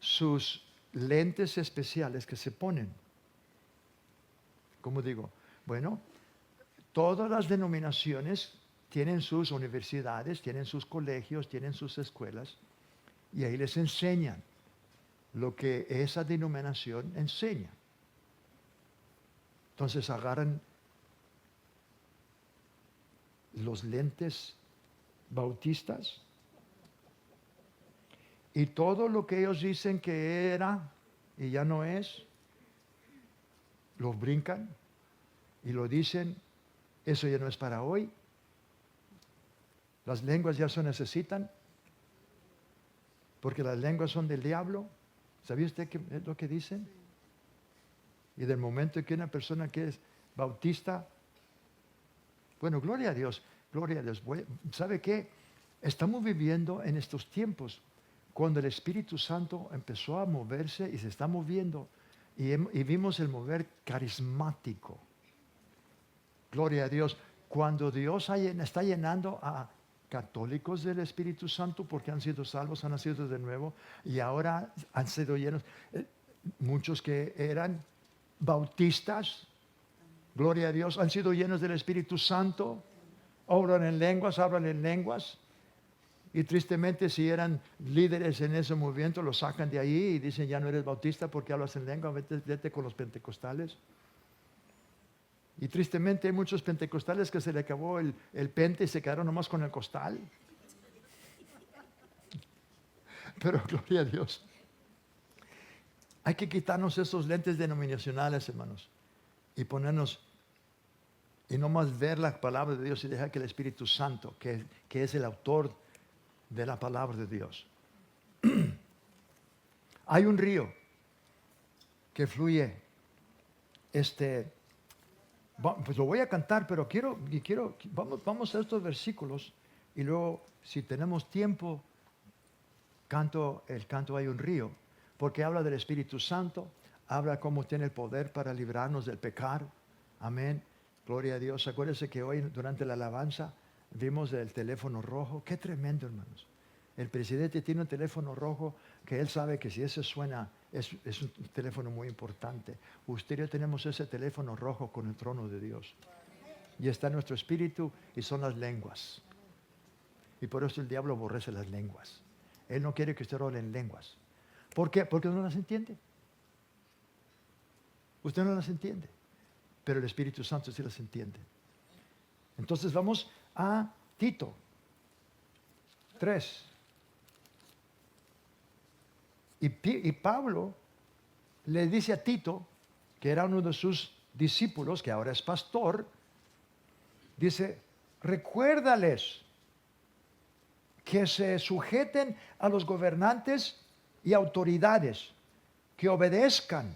sus lentes especiales que se ponen. ¿Cómo digo? Bueno, todas las denominaciones tienen sus universidades, tienen sus colegios, tienen sus escuelas y ahí les enseñan lo que esa denominación enseña. Entonces agarran los lentes bautistas y todo lo que ellos dicen que era y ya no es, lo brincan y lo dicen, eso ya no es para hoy. Las lenguas ya se necesitan porque las lenguas son del diablo. ¿Sabía usted qué es lo que dicen? Y del momento en que una persona que es bautista, bueno, gloria a Dios, gloria a Dios. ¿Sabe qué? Estamos viviendo en estos tiempos cuando el Espíritu Santo empezó a moverse y se está moviendo y vimos el mover carismático. Gloria a Dios. Cuando Dios está llenando a católicos del Espíritu Santo porque han sido salvos, han nacido de nuevo y ahora han sido llenos. Muchos que eran bautistas, gloria a Dios, han sido llenos del Espíritu Santo, hablan en lenguas y tristemente si eran líderes en ese movimiento los sacan de ahí y dicen ya no eres bautista porque hablas en lengua, vete con los pentecostales. Y tristemente hay muchos pentecostales que se le acabó el pente y se quedaron nomás con el costal. Pero gloria a Dios. Hay que quitarnos esos lentes denominacionales, hermanos, y ponernos, y nomás ver la palabra de Dios y dejar que el Espíritu Santo, que es el autor de la palabra de Dios. Hay un río que fluye, pues lo voy a cantar, pero vamos a estos versículos y luego, si tenemos tiempo, el canto Hay un río, porque habla del Espíritu Santo, habla cómo tiene el poder para librarnos del pecar. Amén. Gloria a Dios. Acuérdense que hoy durante la alabanza vimos el teléfono rojo. Qué tremendo, hermanos. El presidente tiene un teléfono rojo que él sabe que si ese suena es un teléfono muy importante. Usted y yo tenemos ese teléfono rojo con el trono de Dios. Y está en nuestro espíritu y son las lenguas. Y por eso el diablo aborrece las lenguas. Él no quiere que usted ore en lenguas. ¿Por qué? Porque no las entiende. Usted no las entiende. pero el Espíritu Santo sí las entiende. Entonces vamos a Tito 3. Y Pablo le dice a Tito, que era uno de sus discípulos, que ahora es pastor, dice, recuérdales que se sujeten a los gobernantes y autoridades, que obedezcan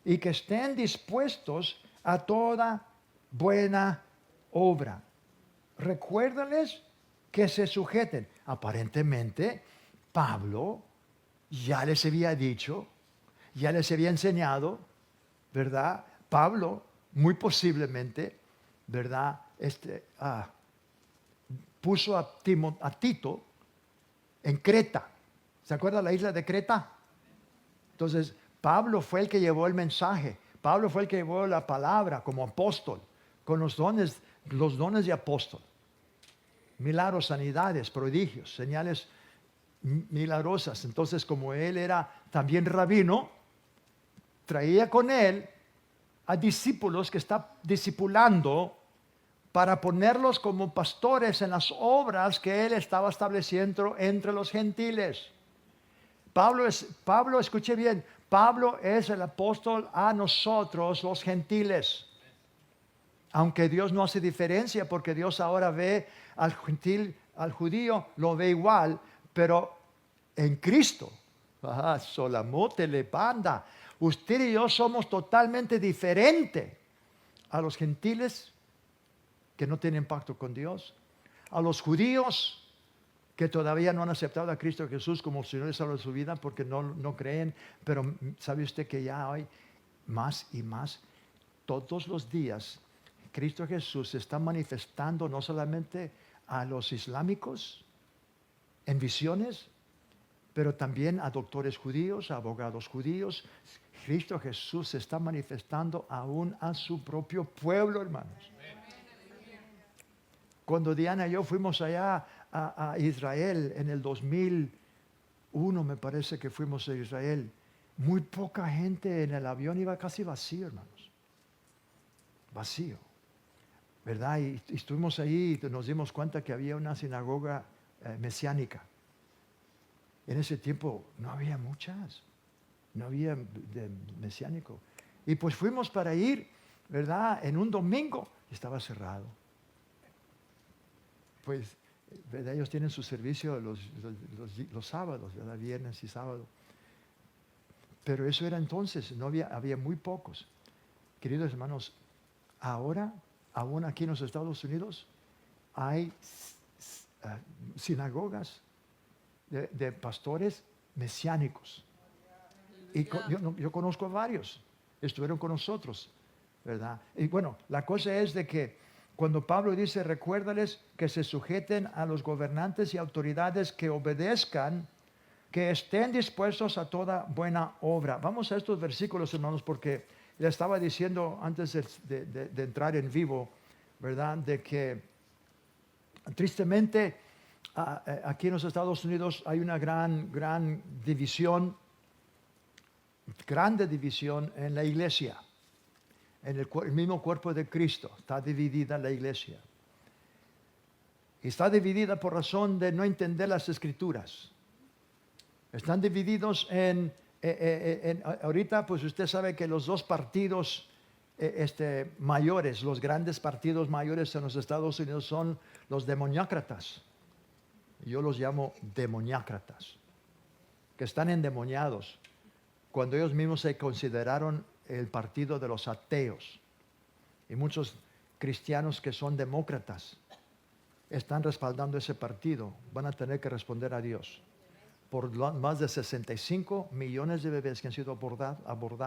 y que estén dispuestos a toda buena obra. Recuérdales que se sujeten. Aparentemente, Pablo ya les había dicho, ya les había enseñado, ¿verdad? Pablo, muy posiblemente, ¿verdad? Puso a Tito en Creta. ¿Se acuerda la isla de Creta? Entonces, Pablo fue el que llevó el mensaje. Pablo fue el que llevó la palabra como apóstol, con los dones de apóstol. Milagros, sanidades, prodigios, señales milagrosas. Entonces, como él era también rabino, traía con él a discípulos que está discipulando para ponerlos como pastores en las obras que él estaba estableciendo entre los gentiles. Pablo, escuche bien, Pablo es el apóstol a nosotros los gentiles. Aunque Dios no hace diferencia, porque Dios ahora ve al gentil, al judío, lo ve igual, pero en Cristo, solamote le banda, usted y yo somos totalmente diferentes a los gentiles que no tienen pacto con Dios, a los judíos que todavía no han aceptado a Cristo Jesús como Señor y Salvador de su vida porque no creen, pero sabe usted que ya hay más y más, todos los días Cristo Jesús se está manifestando no solamente a los islámicos en visiones, pero también a doctores judíos, a abogados judíos. Cristo Jesús se está manifestando aún a su propio pueblo, hermanos. Cuando Diana y yo fuimos allá a Israel en el 2001, me parece que fuimos a Israel, muy poca gente en el avión, iba casi vacío, hermanos. Vacío, ¿verdad? Y estuvimos ahí y nos dimos cuenta que había una sinagoga mesiánica. En ese tiempo no había muchas, no había de mesiánico. Y pues fuimos para ir, ¿verdad? En un domingo y estaba cerrado. Pues, ¿verdad? Ellos tienen su servicio los sábados, ¿verdad? Viernes y sábado. Pero eso era entonces, no había muy pocos. Queridos hermanos, ahora, aún aquí en los Estados Unidos, hay sinagogas de pastores mesiánicos. Y yo conozco varios, estuvieron con nosotros, ¿verdad? Y bueno, la cosa es de que cuando Pablo dice, recuérdales que se sujeten a los gobernantes y autoridades, que obedezcan, que estén dispuestos a toda buena obra. Vamos a estos versículos, hermanos, porque le estaba diciendo antes de entrar en vivo, ¿verdad? De que tristemente aquí en los Estados Unidos hay una grande división en la iglesia. En el mismo cuerpo de Cristo está dividida la iglesia. Y está dividida por razón de no entender las Escrituras. Están divididos ahorita pues usted sabe que los dos partidos mayores, los grandes partidos mayores en los Estados Unidos son los demoniócratas. Yo los llamo demoniócratas, que están endemoniados, cuando ellos mismos se consideraron el partido de los ateos. Y muchos cristianos que son demócratas están respaldando ese partido, van a tener que responder a Dios por más de 65 millones de bebés que han sido aborted.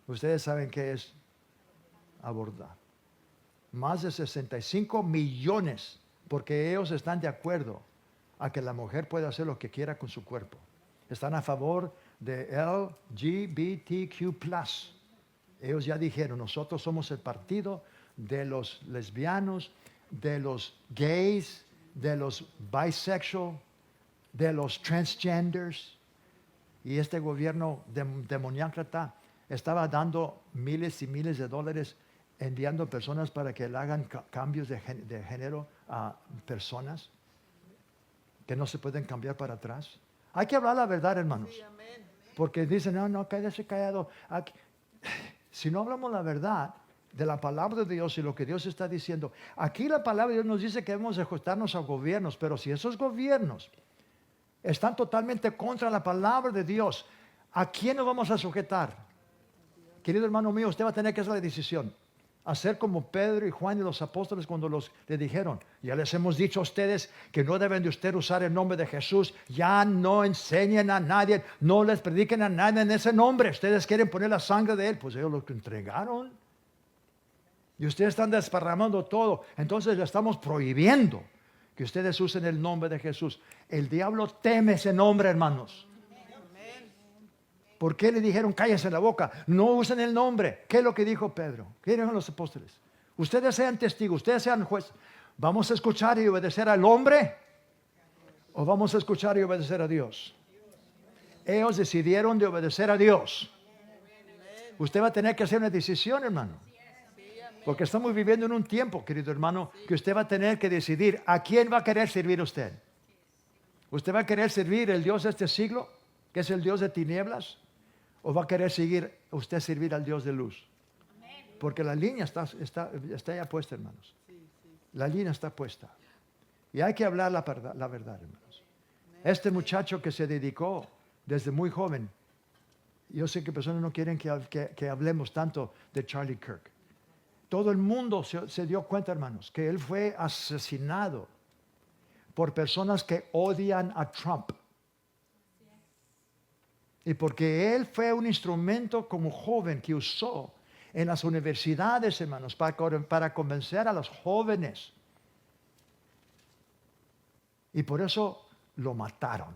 Ustedes saben qué es abordar. Más de 65 millones, porque ellos están de acuerdo a que la mujer pueda hacer lo que quiera con su cuerpo. Están a favor de LGBTQ+. Ellos ya dijeron, nosotros somos el partido de los lesbianos, de los gays, de los bisexual, de los transgenders. y este gobierno demoniácrata estaba dando miles y miles de dólares enviando personas para que le hagan cambios de género a personas que no se pueden cambiar para atrás. Hay que hablar la verdad, hermanos. Porque dicen, no, cállese callado. Si no hablamos la verdad de la palabra de Dios y lo que Dios está diciendo, aquí la palabra de Dios nos dice que debemos ajustarnos a gobiernos, pero si esos gobiernos están totalmente contra la palabra de Dios, ¿a quién nos vamos a sujetar? Querido hermano mío, usted va a tener que hacer la decisión. Hacer como Pedro y Juan y los apóstoles cuando le dijeron, ya les hemos dicho a ustedes que no deben de usted usar el nombre de Jesús, ya no enseñen a nadie, no les prediquen a nadie en ese nombre, ustedes quieren poner la sangre de él, pues ellos lo entregaron. Y ustedes están desparramando todo, entonces le estamos prohibiendo que ustedes usen el nombre de Jesús. El diablo teme ese nombre, hermanos. ¿Por qué le dijeron cállense la boca? No usen el nombre. ¿Qué es lo que dijo Pedro? ¿Qué dijeron los apóstoles? Ustedes sean testigos, ustedes sean jueces. ¿Vamos a escuchar y obedecer al hombre? ¿O vamos a escuchar y obedecer a Dios? Ellos decidieron de obedecer a Dios. Usted va a tener que hacer una decisión, hermano. Porque estamos viviendo en un tiempo, querido hermano, que usted va a tener que decidir a quién va a querer servir usted. ¿Usted va a querer servir el Dios de este siglo, que es el Dios de tinieblas? ¿O va a querer usted servir al Dios de luz? Porque la línea está ya puesta, hermanos. La línea está puesta. Y hay que hablar la verdad, hermanos. Este muchacho que se dedicó desde muy joven, yo sé que personas no quieren que hablemos tanto de Charlie Kirk. Todo el mundo se dio cuenta, hermanos, que él fue asesinado por personas que odian a Trump. Y porque él fue un instrumento como joven que usó en las universidades, hermanos, para convencer a los jóvenes. Y por eso lo mataron,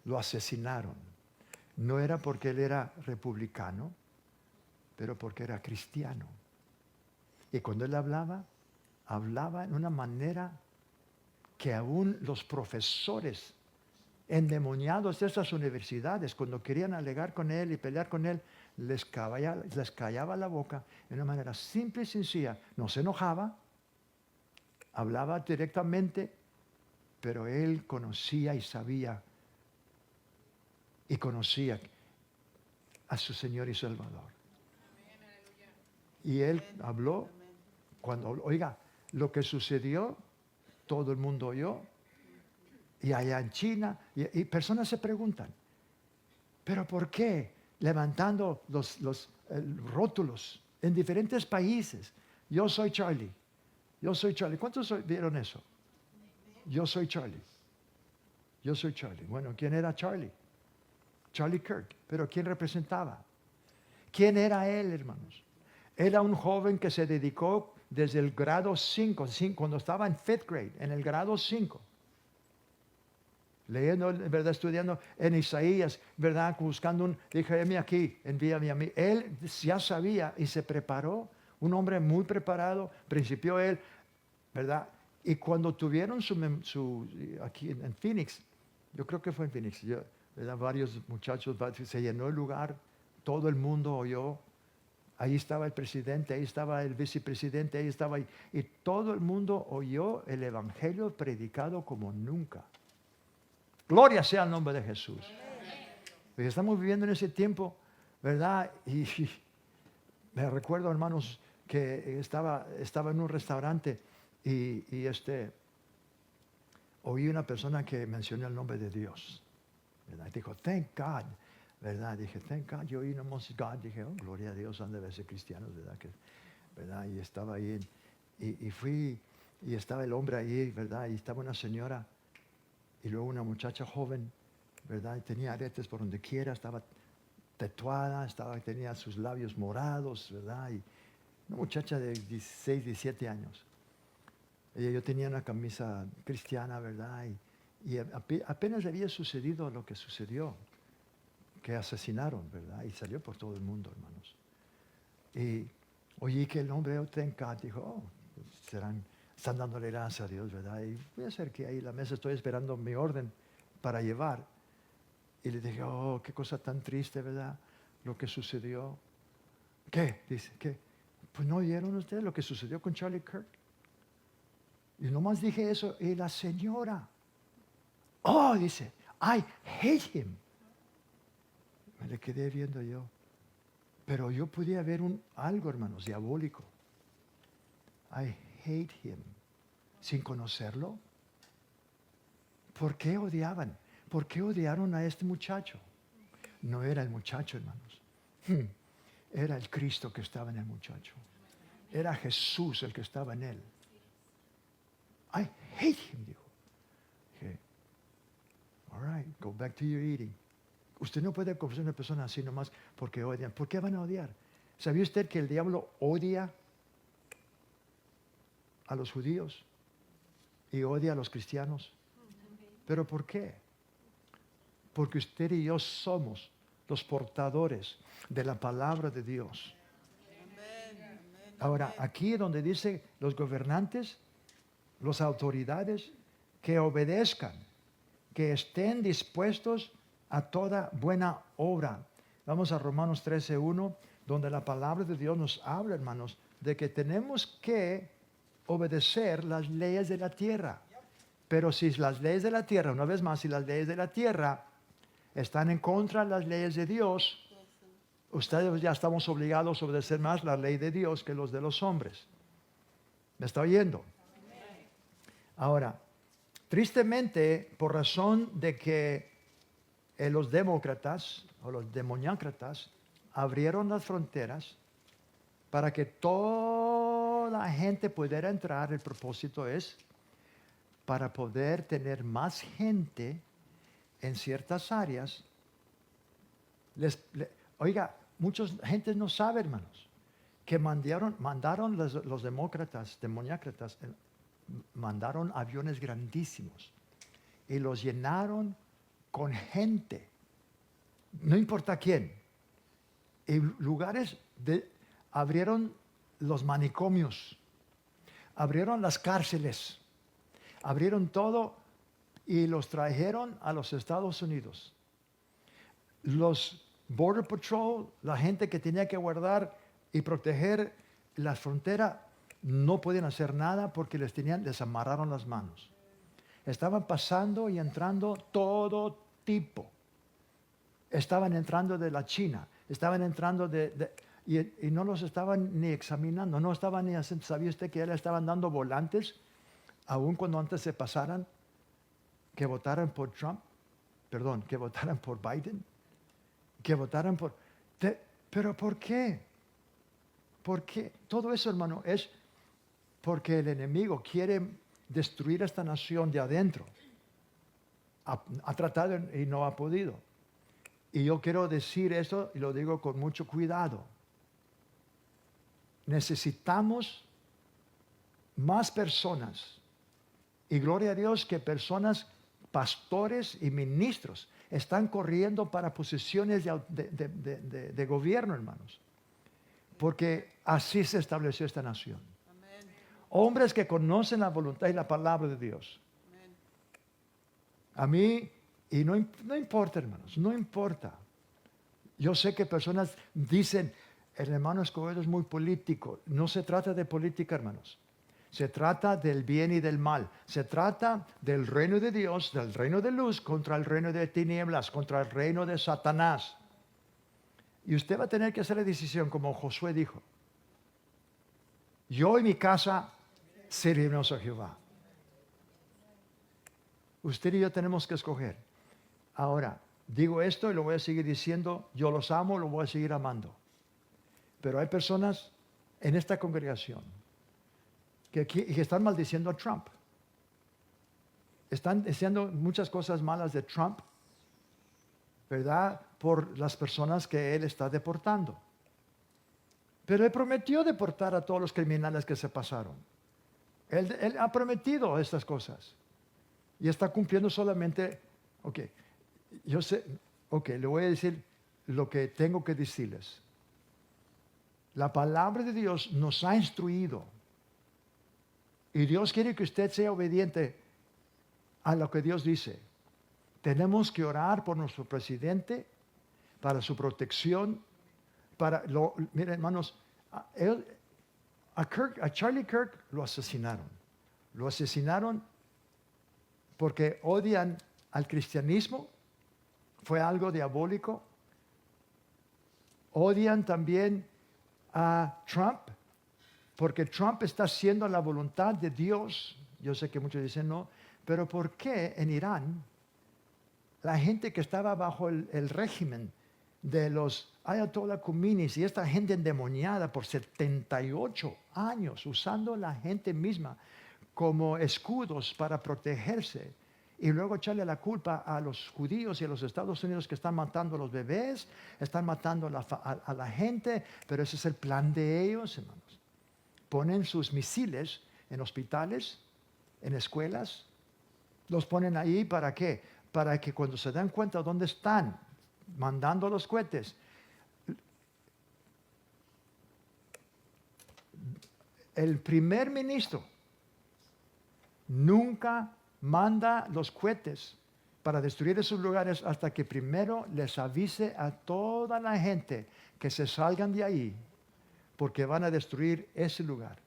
lo asesinaron. No era porque él era republicano, pero porque era cristiano. Y cuando él hablaba en una manera que aún los profesores endemoniados de esas universidades, cuando querían alegar con él y pelear con él, les callaba la boca de una manera simple y sencilla. No se enojaba, hablaba directamente, pero él conocía y sabía y conocía a su Señor y Salvador. Y él habló cuando, oiga, lo que sucedió, todo el mundo oyó. Y allá en China, y personas se preguntan, ¿pero por qué levantando los rótulos en diferentes países? Yo soy Charlie, yo soy Charlie. ¿Cuántos vieron eso? Yo soy Charlie, yo soy Charlie. Bueno, ¿quién era Charlie? Charlie Kirk, pero ¿quién representaba? ¿Quién era él, hermanos? Era un joven que se dedicó desde el grado 5, cuando estaba en 5th grade, en el grado 5. Leyendo, ¿verdad? Estudiando en Isaías, ¿verdad? Buscando dije, heme aquí, envíame a mí. Él ya sabía y se preparó, un hombre muy preparado, principió él, ¿verdad? Y cuando tuvieron aquí en Phoenix, yo creo que fue en Phoenix, ¿verdad? Varios muchachos, se llenó el lugar, todo el mundo oyó. Ahí estaba el presidente, ahí estaba el vicepresidente, ahí estaba, y todo el mundo oyó el evangelio predicado como nunca. Gloria sea el nombre de Jesús. Porque estamos viviendo en ese tiempo, ¿verdad? Y me recuerdo, hermanos, que estaba en un restaurante y oí una persona que mencionó el nombre de Dios, ¿verdad? Dijo, thank God, ¿verdad? Dije, thank God. Yo oí nomás God. Dije, oh, gloria a Dios, han de ser cristianos, ¿verdad? Y estaba ahí, y fui, y estaba el hombre ahí, ¿verdad? Y estaba una señora. Y luego una muchacha joven, ¿verdad? Y tenía aretes por donde quiera, estaba tatuada, tenía sus labios morados, ¿verdad? Y una muchacha de 16, 17 años. Yo tenía una camisa cristiana, ¿verdad? Y apenas había sucedido lo que sucedió, que asesinaron, ¿verdad? Y salió por todo el mundo, hermanos. Y oí que el hombre, thank God, dijo, oh, están dándole gracias a Dios, ¿verdad? Y voy a hacer que ahí en la mesa estoy esperando mi orden para llevar. Y le dije, oh, qué cosa tan triste, ¿verdad? Lo que sucedió. ¿Qué? Dice, ¿qué? Pues no oyeron ustedes lo que sucedió con Charlie Kirk. Y nomás dije eso. Y la señora, oh, dice, I hate him. Me le quedé viendo yo. Pero yo podía ver algo, hermanos, diabólico. I hate him. Sin conocerlo. ¿Por qué odiaban? ¿Por qué odiaron a este muchacho? No era el muchacho, hermanos. Era el Cristo que estaba en el muchacho. Era Jesús el que estaba en él. I hate him, dijo. Dije, all right, go back to your eating. Usted no puede conocer a una persona así nomás porque odian. ¿Por qué van a odiar? ¿Sabía usted que el diablo odia a los judíos y odia a los cristianos? ¿Pero por qué? Porque usted y yo somos los portadores de la palabra de Dios. Ahora, aquí donde dice los gobernantes, las autoridades, que obedezcan, que estén dispuestos a toda buena obra. Vamos a Romanos 13:1, donde la palabra de Dios nos habla, hermanos, de que tenemos que obedecer las leyes de la tierra. Pero si las leyes de la tierra, una vez más, si las leyes de la tierra están en contra de las leyes de Dios, ustedes ya estamos obligados a obedecer más la ley de Dios que los de los hombres. ¿Me está oyendo? Ahora, tristemente, por razón de que los demócratas o los demoniácratas abrieron las fronteras para que toda la gente pudiera entrar, el propósito es para poder tener más gente en ciertas áreas. Oiga, muchas gentes no saben, hermanos, que mandaron los demócratas, demoniácratas, mandaron aviones grandísimos y los llenaron con gente, no importa quién. Y lugares abrieron los manicomios, abrieron las cárceles, abrieron todo y los trajeron a los Estados Unidos. Los Border Patrol, la gente que tenía que guardar y proteger la frontera, no podían hacer nada porque les amarraron las manos. Estaban pasando y entrando todo tipo. Estaban entrando de la China, estaban entrando y no los estaban ni examinando, no estaban ni haciendo. ¿Sabía usted que ya le estaban dando volantes, aun cuando antes se pasaran, que votaran por Trump? Perdón, que votaran por Biden, que votaran por... ¿Pero por qué? ¿Por qué? Todo eso, hermano, es porque el enemigo quiere destruir esta nación de adentro. Ha tratado y no ha podido. Y yo quiero decir esto y lo digo con mucho cuidado. Necesitamos más personas. Y gloria a Dios que personas, pastores y ministros, están corriendo para posiciones de gobierno, hermanos. Porque así se estableció esta nación. Amén. Hombres que conocen la voluntad y la palabra de Dios. Amén. A mí, y no importa, hermanos, no importa. Yo sé que personas dicen, el hermano Escobedo es muy político. No se trata de política, hermanos. Se trata del bien y del mal. Se trata del reino de Dios, del reino de luz, contra el reino de tinieblas, contra el reino de Satanás. Y usted va a tener que hacer la decisión, como Josué dijo. Yo y mi casa serviremos a Jehová. Usted y yo tenemos que escoger. Ahora, digo esto y lo voy a seguir diciendo. Yo los amo, lo voy a seguir amando. Pero hay personas en esta congregación que están maldiciendo a Trump. Están diciendo muchas cosas malas de Trump, ¿verdad? Por las personas que él está deportando. Pero él prometió deportar a todos los criminales que se pasaron. Él ha prometido estas cosas. Y está cumpliendo solamente, yo sé, le voy a decir lo que tengo que decirles. La palabra de Dios nos ha instruido. Y Dios quiere que usted sea obediente a lo que Dios dice. Tenemos que orar por nuestro presidente, para su protección, miren, hermanos, a Charlie Kirk lo asesinaron. Lo asesinaron porque odian al cristianismo, fue algo diabólico. Odian también a Trump, porque Trump está haciendo la voluntad de Dios. Yo sé que muchos dicen no, pero ¿por qué en Irán la gente que estaba bajo el régimen de los Ayatollah Khomeinis y esta gente endemoniada por 78 años, usando la gente misma como escudos para protegerse, y luego echarle la culpa a los judíos y a los Estados Unidos que están matando a los bebés, están matando a la gente, pero ese es el plan de ellos, hermanos. Ponen sus misiles en hospitales, en escuelas, los ponen ahí ¿para qué? Para que cuando se dan cuenta dónde están mandando los cohetes, el primer ministro nunca manda los cohetes para destruir esos lugares hasta que primero les avise a toda la gente que se salgan de ahí, porque van a destruir ese lugar.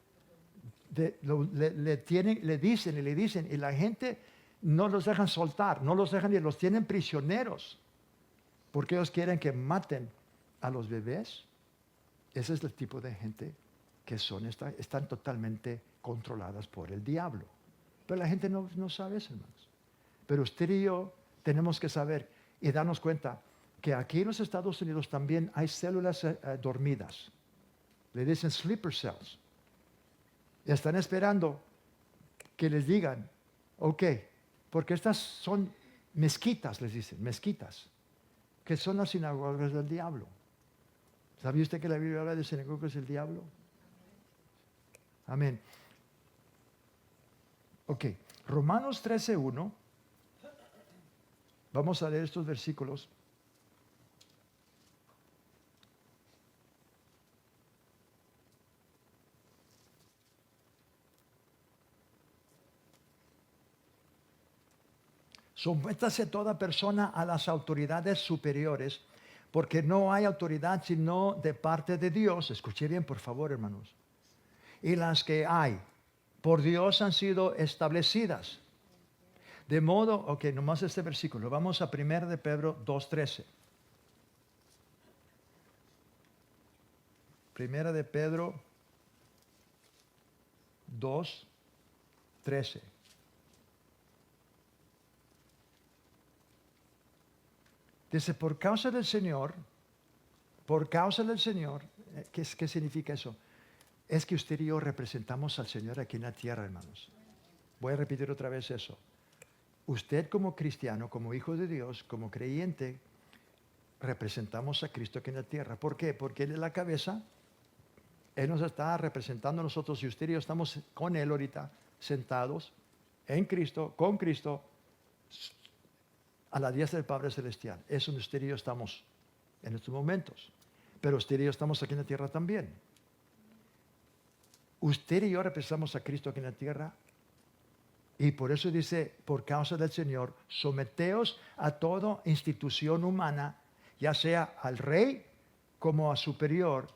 Le dicen, y la gente no los dejan soltar, no los dejan y los tienen prisioneros, porque ellos quieren que maten a los bebés. Ese es el tipo de gente que están totalmente controladas por el diablo. Pero la gente no sabe eso, hermanos. Pero usted y yo tenemos que saber y darnos cuenta que aquí en los Estados Unidos también hay células dormidas. Le dicen sleeper cells. Y están esperando que les digan, ok, porque estas son mezquitas, les dicen, mezquitas, que son las sinagogas del diablo. ¿Sabía usted que la Biblia habla de sinagogas del diablo? Amén. Ok, Romanos 13:1. Vamos a leer estos versículos. Sométase toda persona a las autoridades superiores, porque no hay autoridad sino de parte de Dios. Escuche bien, por favor, hermanos. Y las que hay, por Dios han sido establecidas. De modo, ok, nomás este versículo. Vamos a 1 de Pedro 2:13. 1 de Pedro 2:13. Dice, por causa del Señor, ¿qué significa eso? Es que usted y yo representamos al Señor aquí en la tierra, hermanos. Voy a repetir otra vez eso. Usted como cristiano, como hijo de Dios, como creyente, representamos a Cristo aquí en la tierra. ¿Por qué? Porque Él es la cabeza. Él nos está representando a nosotros y usted y yo estamos con Él ahorita, sentados en Cristo, con Cristo, a la diestra del Padre Celestial. Es donde usted y yo estamos en estos momentos. Pero usted y yo estamos aquí en la tierra también. Usted y yo representamos a Cristo aquí en la tierra. Y por eso dice, por causa del Señor, someteos a toda institución humana, ya sea al rey como a superior,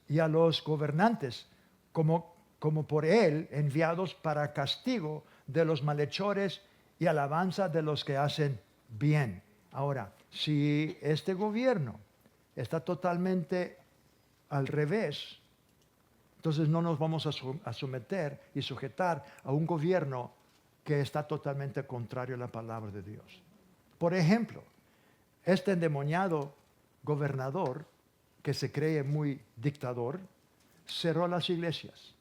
y a los gobernantes como por Él enviados para castigo de los malhechores y alabanza de los que hacen bien. Ahora, si este gobierno está totalmente al revés, entonces no nos vamos a someter y sujetar a un gobierno que está totalmente contrario a la palabra de Dios. Por ejemplo, este endemoniado gobernador, que se cree muy dictador, cerró las iglesias.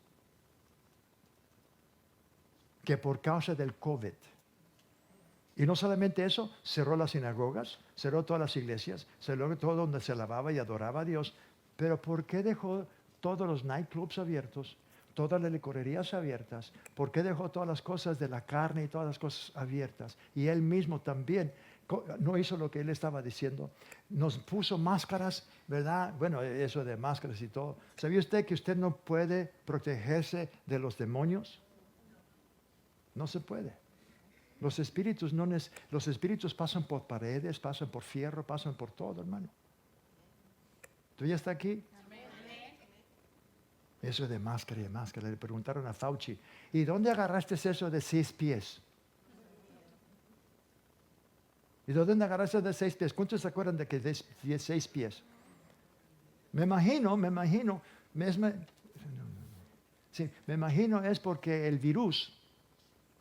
Que por causa del COVID. Y no solamente eso, cerró las sinagogas, cerró todas las iglesias, cerró todo donde se alababa y adoraba a Dios. Pero ¿por qué dejó todos los nightclubs abiertos, todas las licorerías abiertas? ¿Por qué dejó todas las cosas de la carne y todas las cosas abiertas? Y él mismo también no hizo lo que él estaba diciendo. Nos puso máscaras, ¿verdad? Bueno, eso de máscaras y todo. ¿Sabía usted que usted no puede protegerse de los demonios? No se puede. Los espíritus, los espíritus pasan por paredes, pasan por fierro, pasan por todo, hermano. ¿Tú ya estás aquí? Eso de máscara y máscara. Le preguntaron a Fauci, ¿y dónde agarraste eso de 6 pies? ¿Y de dónde agarraste de 6 pies? ¿Cuántos se acuerdan de que de 6 pies? Me imagino, sí, me imagino es porque el virus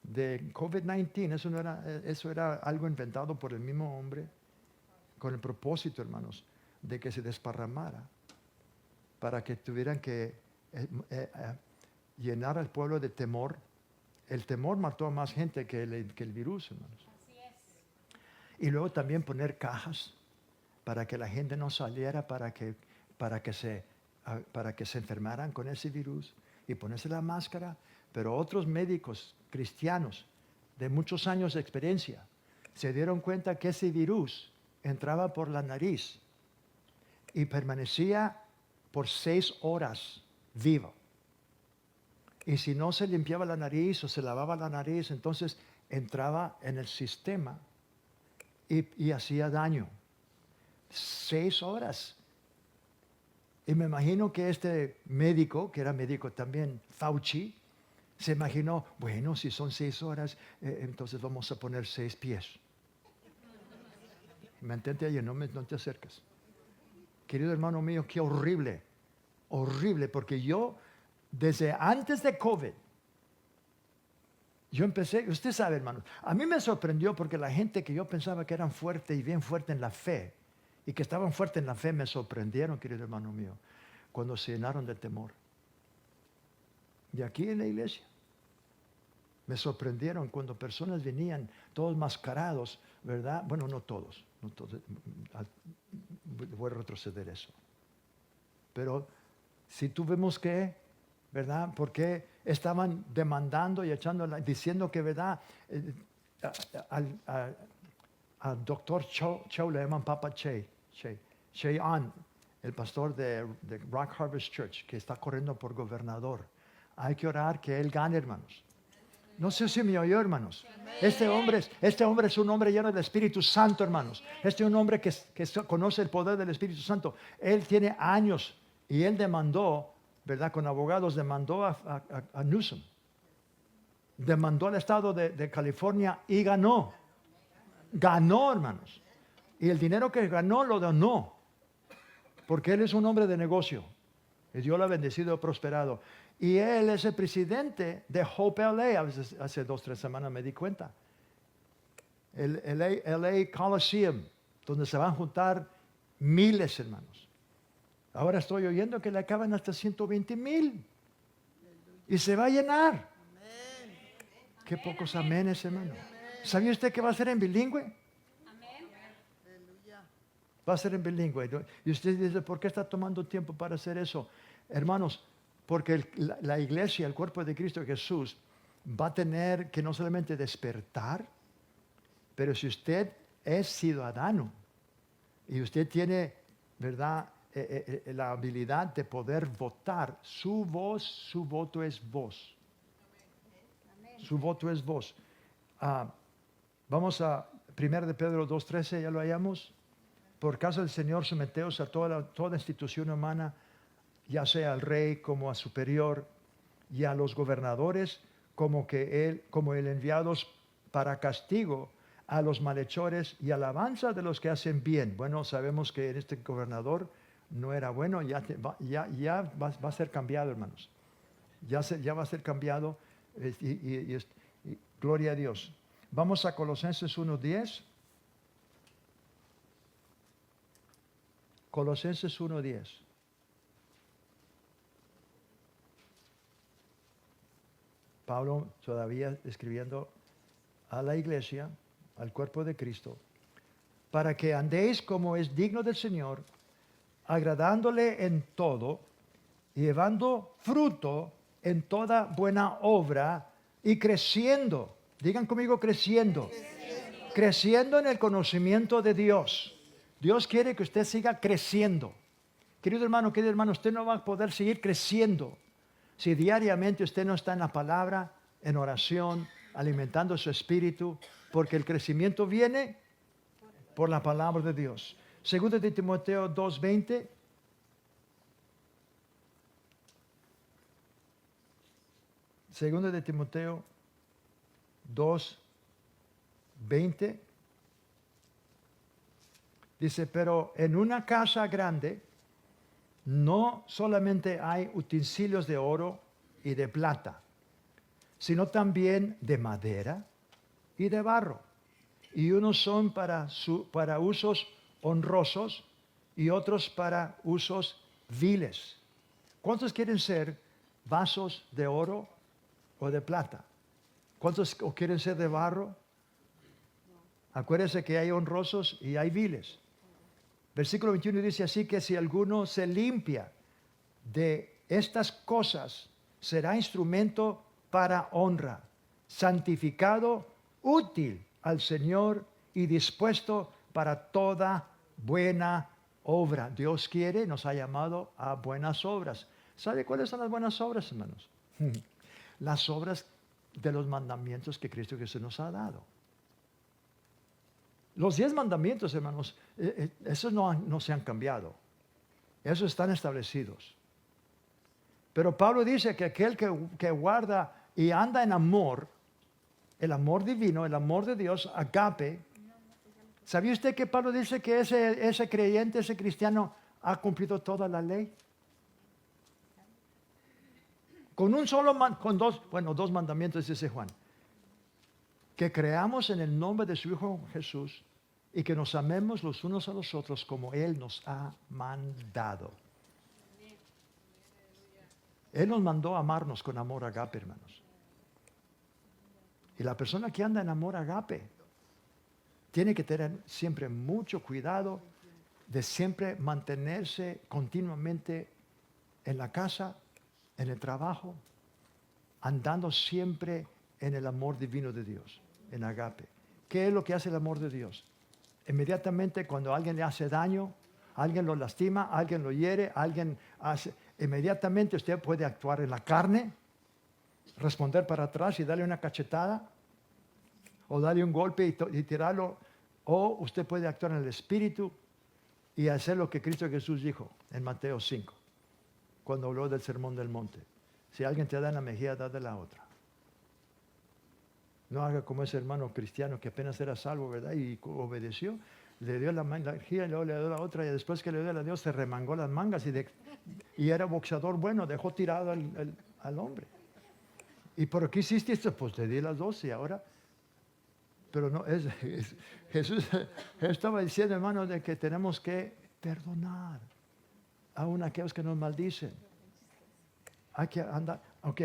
de COVID-19, eso era algo inventado por el mismo hombre, con el propósito, hermanos, de que se desparramara, para que tuvieran que llenar al pueblo de temor. El temor mató a más gente que el virus, hermanos. Así es. Y luego también poner cajas para que la gente no saliera, para que se enfermaran con ese virus, y ponerse la máscara. Pero otros médicos cristianos de muchos años de experiencia se dieron cuenta que ese virus entraba por la nariz y permanecía por 6 horas vivo. Y si no se limpiaba la nariz o se lavaba la nariz, entonces entraba en el sistema y hacía daño. 6 horas. Y me imagino que este médico, que era médico también, Fauci, se imaginó, bueno, si son 6 horas, entonces vamos a poner 6 pies. Mantente allí, no te acerques. Querido hermano mío, qué horrible, horrible, porque yo, desde antes de COVID, yo empecé, usted sabe, hermano, a mí me sorprendió porque la gente que yo pensaba que eran fuertes y bien fuertes en la fe, y que estaban fuertes en la fe, me sorprendieron, querido hermano mío, cuando se llenaron de temor. Y aquí en la iglesia, me sorprendieron cuando personas venían todos mascarados, ¿verdad? Bueno, no todos, voy a retroceder eso. Pero si tuvimos que, ¿verdad? Porque estaban demandando y diciendo que, ¿verdad? Al doctor Cho le llaman Papa Che An, el pastor de Rock Harvest Church, que está corriendo por gobernador. Hay que orar que él gane, hermanos. No sé si me oyó, hermanos. Este hombre es un hombre lleno del Espíritu Santo, hermanos. Este es un hombre que conoce el poder del Espíritu Santo. Él tiene años y él demandó, ¿verdad? Con abogados, demandó a Newsom. Demandó al estado de California y ganó. Ganó, hermanos. Y el dinero que ganó lo donó. Porque él es un hombre de negocio. Y Dios lo ha bendecido y prosperado. Y él es el presidente de Hope LA. Hace 2 o 3 semanas me di cuenta. El LA Coliseum, donde se van a juntar miles, hermanos. Ahora estoy oyendo que le acaban hasta 120,000. Y se va a llenar. Qué pocos amenes, hermano. ¿Sabía usted que va a ser en bilingüe? Va a ser en bilingüe. Y usted dice, ¿por qué está tomando tiempo para hacer eso? Hermanos, porque la iglesia, el cuerpo de Cristo Jesús, va a tener que no solamente despertar, pero si usted es ciudadano y usted tiene, ¿verdad?, la habilidad de poder votar, su voto es voz. Su voto es voz. Vamos a 1 de Pedro 2:13, ya lo hallamos. Por causa del Señor, someteos a toda institución humana, ya sea al rey como a superior, y a los gobernadores como el enviados para castigo a los malhechores y alabanza de los que hacen bien. Bueno, sabemos que este gobernador no era bueno, ya va a ser cambiado, hermanos. Ya va a ser cambiado, y gloria a Dios. Vamos a Colosenses 1:10. Colosenses 1:10. Pablo todavía escribiendo a la iglesia, al cuerpo de Cristo, para que andéis como es digno del Señor, agradándole en todo, y llevando fruto en toda buena obra y creciendo. Digan conmigo, creciendo. Creciendo en el conocimiento de Dios. Dios quiere que usted siga creciendo. Querido hermano, usted no va a poder seguir creciendo si diariamente usted no está en la palabra, en oración, alimentando su espíritu, porque el crecimiento viene por la palabra de Dios. Segundo de Timoteo 2:20. Segundo de Timoteo 2:20. Dice, pero en una casa grande no solamente hay utensilios de oro y de plata, sino también de madera y de barro. Y unos son para usos honrosos y otros para usos viles. ¿Cuántos quieren ser vasos de oro o de plata? ¿Cuántos quieren ser de barro? Acuérdense que hay honrosos y hay viles. Versículo 21 dice así que si alguno se limpia de estas cosas, será instrumento para honra, santificado, útil al Señor y dispuesto para toda buena obra. Dios quiere, nos ha llamado a buenas obras. ¿Sabe cuáles son las buenas obras, hermanos? Las obras de los mandamientos que Cristo Jesús nos ha dado. Los 10 mandamientos, hermanos, esos no se han cambiado. Esos están establecidos. Pero Pablo dice que aquel que guarda y anda en amor, el amor divino, el amor de Dios, agape. ¿Sabía usted que Pablo dice que ese creyente, ese cristiano, ha cumplido toda la ley? Con dos mandamientos, dice Juan. Que creamos en el nombre de su Hijo Jesús y que nos amemos los unos a los otros como Él nos ha mandado. Él nos mandó a amarnos con amor agape, hermanos. Y la persona que anda en amor agape tiene que tener siempre mucho cuidado de siempre mantenerse continuamente en la casa, en el trabajo, andando siempre en el amor divino de Dios, en agape. ¿Qué es lo que hace el amor de Dios? Inmediatamente cuando alguien le hace daño, alguien lo lastima, alguien lo hiere, inmediatamente usted puede actuar en la carne, responder para atrás y darle una cachetada, o darle un golpe y tirarlo, o usted puede actuar en el espíritu y hacer lo que Cristo Jesús dijo en Mateo 5, cuando habló del sermón del monte. Si alguien te da en la mejilla, dale la otra. No haga como ese hermano cristiano que apenas era salvo, ¿verdad? Y obedeció, le dio la mejilla y luego le dio la otra, y después que le dio la Dios se remangó las mangas y era boxeador bueno, dejó tirado al hombre. ¿Y por qué hiciste esto? Pues le di las dos y ahora... Pero no, Jesús estaba diciendo, hermano, de que tenemos que perdonar aún a aquellos que nos maldicen. Hay que andar, ok.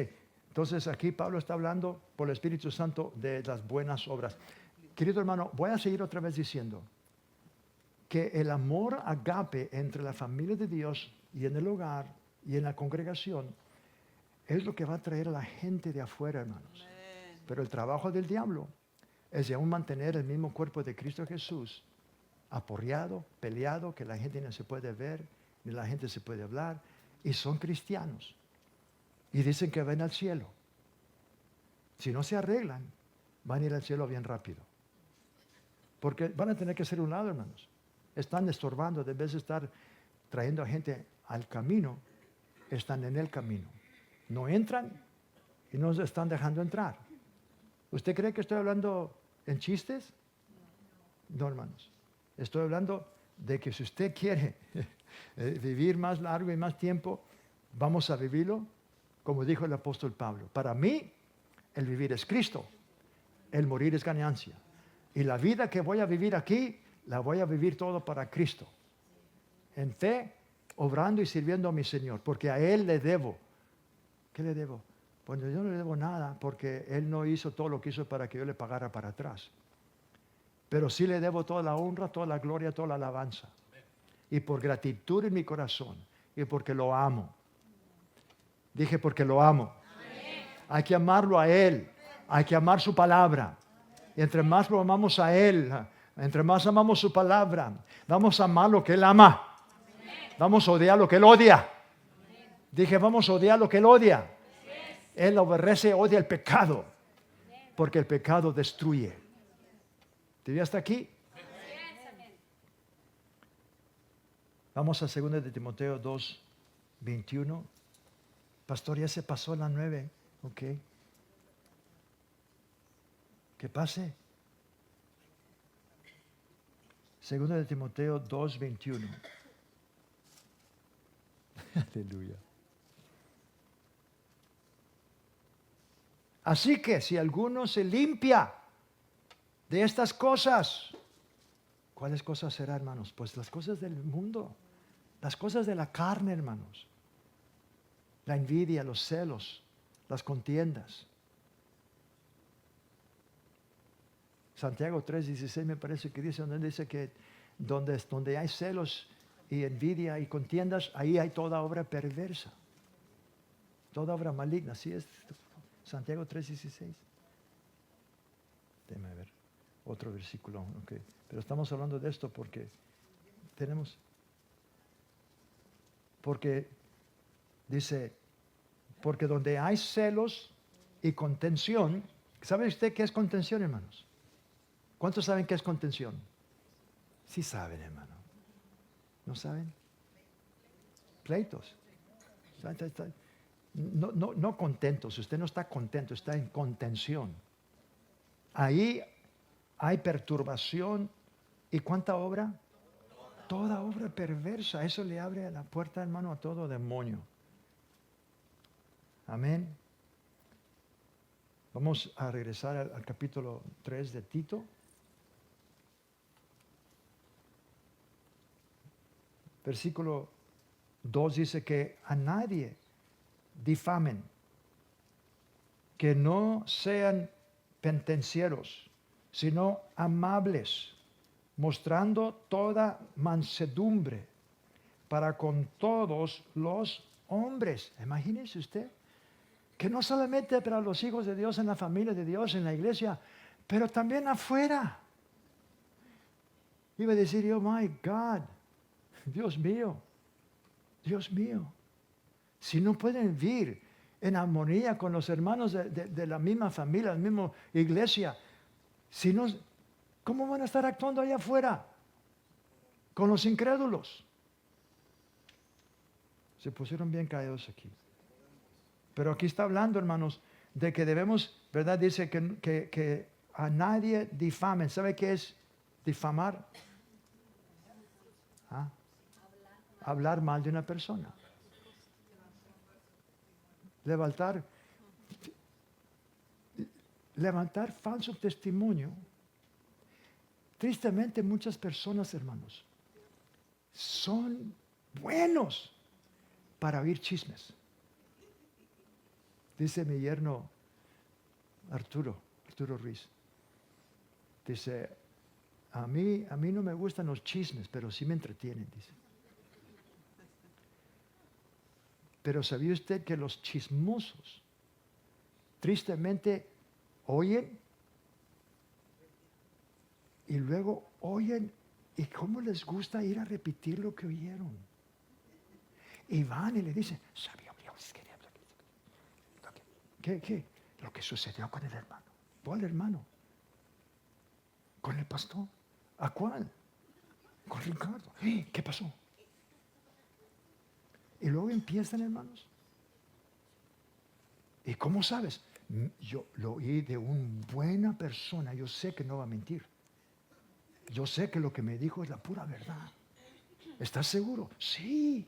Entonces aquí Pablo está hablando por el Espíritu Santo de las buenas obras. Querido hermano, voy a seguir otra vez diciendo que el amor agape entre la familia de Dios y en el hogar y en la congregación es lo que va a traer a la gente de afuera, hermanos. Pero el trabajo del diablo es de aún mantener el mismo cuerpo de Cristo Jesús aporreado, peleado, que la gente no se puede ver, ni la gente se puede hablar, y son cristianos. Y dicen que van al cielo. Si no se arreglan, van a ir al cielo bien rápido. Porque van a tener que hacer un lado, hermanos. Están estorbando, de vez de estar trayendo a gente al camino, están en el camino. No entran y no se están dejando entrar. ¿Usted cree que estoy hablando en chistes? No, hermanos. Estoy hablando de que si usted quiere vivir más largo y más tiempo, vamos a vivirlo como dijo el apóstol Pablo. Para mí, el vivir es Cristo. El morir es ganancia. Y la vida que voy a vivir aquí, la voy a vivir todo para Cristo. En fe, obrando y sirviendo a mi Señor. Porque a Él le debo. ¿Qué le debo? Bueno, yo no le debo nada porque Él no hizo todo lo que hizo para que yo le pagara para atrás. Pero sí le debo toda la honra, toda la gloria, toda la alabanza. Y por gratitud en mi corazón. Y porque lo amo. Dije porque lo amo. Amén. Hay que amarlo a Él. Hay que amar su palabra. Y entre más lo amamos a Él, entre más amamos su palabra, vamos a amar lo que Él ama. Amén. Vamos a odiar lo que Él odia. Amén. Dije, vamos a odiar lo que Él odia. Él aborrece, odia el pecado. porque el pecado destruye. ¿Te vi hasta aquí? Vamos a 2 de Timoteo 2, 21. Pastor, ya se pasó la 9. Ok. Que pase. 2 de Timoteo 2, 21. Aleluya. Así que si alguno se limpia de estas cosas, ¿cuáles cosas serán, hermanos? Pues las cosas del mundo, las cosas de la carne, hermanos. La envidia, los celos, las contiendas. Santiago 3:16 me parece que dice, donde dice que donde hay celos y envidia y contiendas, ahí hay toda obra perversa, toda obra maligna. Así es, Santiago 3:16. Déjame ver, otro versículo. Okay. Pero estamos hablando de esto porque dice, porque donde hay celos y contención, ¿sabe usted qué es contención, hermanos? ¿Cuántos saben qué es contención? Sí saben, hermano. ¿No saben? Pleitos. No contentos. Usted no está contento, está en contención. Ahí hay perturbación. ¿Y cuánta obra? Toda obra perversa. Eso le abre la puerta, hermano, a todo demonio. Amén. Vamos a regresar al capítulo 3 de Tito. Versículo 2 dice que a nadie difamen, que no sean penitencieros, sino amables, mostrando toda mansedumbre para con todos los hombres. Imagínese usted, que no solamente para los hijos de Dios en la familia de Dios, en la iglesia, pero también afuera. Iba a decir, oh my God, Dios mío, si no pueden vivir en armonía con los hermanos de la misma familia, la misma iglesia, si no, ¿cómo van a estar actuando allá afuera con los incrédulos? Se pusieron bien callados aquí. Pero aquí está hablando, hermanos, de que debemos, ¿verdad? Dice que a nadie difamen. ¿Sabe qué es difamar? ¿Ah? Hablar mal de una persona. Levantar falso testimonio. Tristemente muchas personas, hermanos, son buenos para oír chismes. Dice mi yerno Arturo Ruiz. Dice, a mí no me gustan los chismes, pero sí me entretienen, dice. Pero ¿sabía usted que los chismosos tristemente oyen y luego oyen y cómo les gusta ir a repetir lo que oyeron? Y van y le dicen, ¿sabía? ¿Qué? Lo que sucedió con el hermano. ¿Cuál hermano? ¿Con el pastor? ¿A cuál? Con Ricardo. ¿Qué pasó? Y luego empiezan, hermanos. ¿Y cómo sabes? Yo lo oí de una buena persona. Yo sé que no va a mentir. Yo sé que lo que me dijo es la pura verdad. ¿Estás seguro? Sí.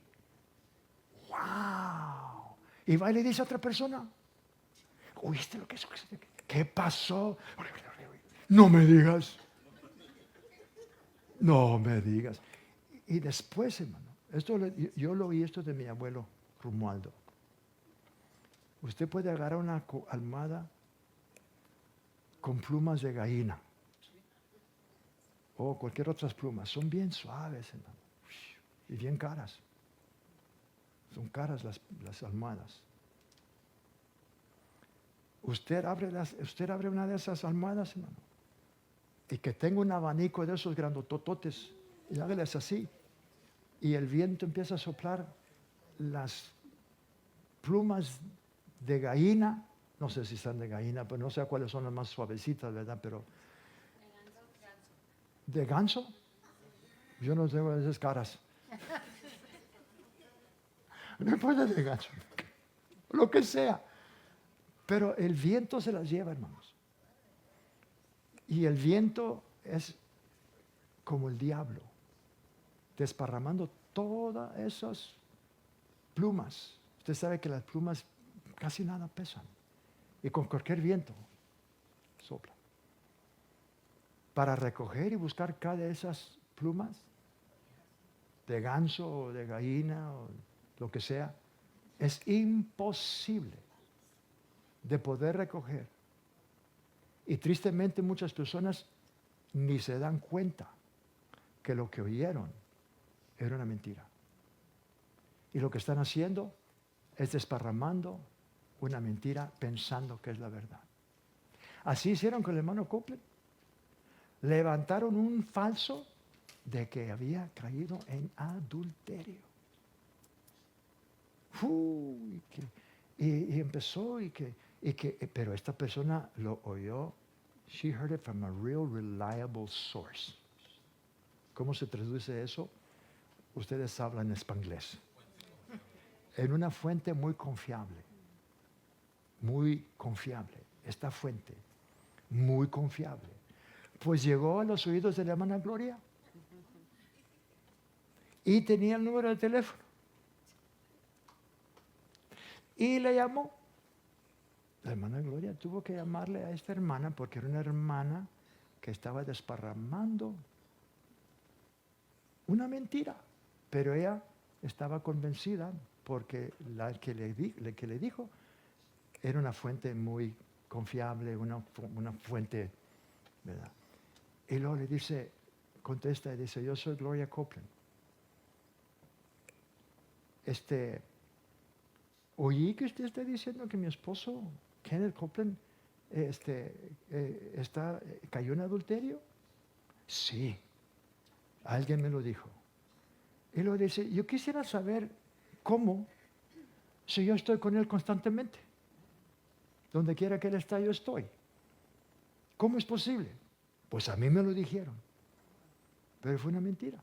¡Wow! Y va y le dice a otra persona, ¿oíste lo que es? ¿Qué pasó? No me digas. No me digas. Y después, hermano, yo lo oí esto de mi abuelo Romualdo. Usted puede agarrar una almohada con plumas de gallina o cualquier otras plumas. Son bien suaves, hermano, y bien caras. Son caras las almohadas. Usted abre una de esas almohadas, hermano, y que tenga un abanico de esos grandotototes y hágales así. Y el viento empieza a soplar las plumas de gallina No sé si están de gallina, pero no sé cuáles son las más suavecitas, ¿verdad? Pero ¿de ganso? Yo no tengo esas caras. No importa de ganso, lo que sea. Pero el viento se las lleva, hermanos. Y el viento es como el diablo, desparramando todas esas plumas. Usted sabe que las plumas casi nada pesan. Y con cualquier viento sopla. Para recoger y buscar cada de esas plumas, de ganso o de gallina o lo que sea, es imposible de poder recoger. Y tristemente muchas personas ni se dan cuenta que lo que oyeron era una mentira. Y lo que están haciendo es desparramando una mentira pensando que es la verdad. Así hicieron con el hermano Copeland. Levantaron un falso de que había caído en adulterio. Y empezó pero esta persona lo oyó. She heard it from a real reliable source. ¿Cómo se traduce eso? Ustedes hablan spanglés. En una fuente muy confiable. Muy confiable. Esta fuente, muy confiable. Pues llegó a los oídos de la hermana Gloria. Y tenía el número de teléfono. Y le llamó. La hermana Gloria tuvo que llamarle a esta hermana porque era una hermana que estaba desparramando una mentira. Pero ella estaba convencida porque la que le dijo era una fuente muy confiable, una fuente, ¿verdad? Y luego le dice, contesta y dice, yo soy Gloria Copeland. Oí que usted está diciendo que mi esposo, Kenneth Copeland, cayó en adulterio. Sí, alguien me lo dijo. Y luego dice, yo quisiera saber cómo, si yo estoy con él constantemente. Donde quiera que él está, yo estoy. ¿Cómo es posible? Pues a mí me lo dijeron. Pero fue una mentira.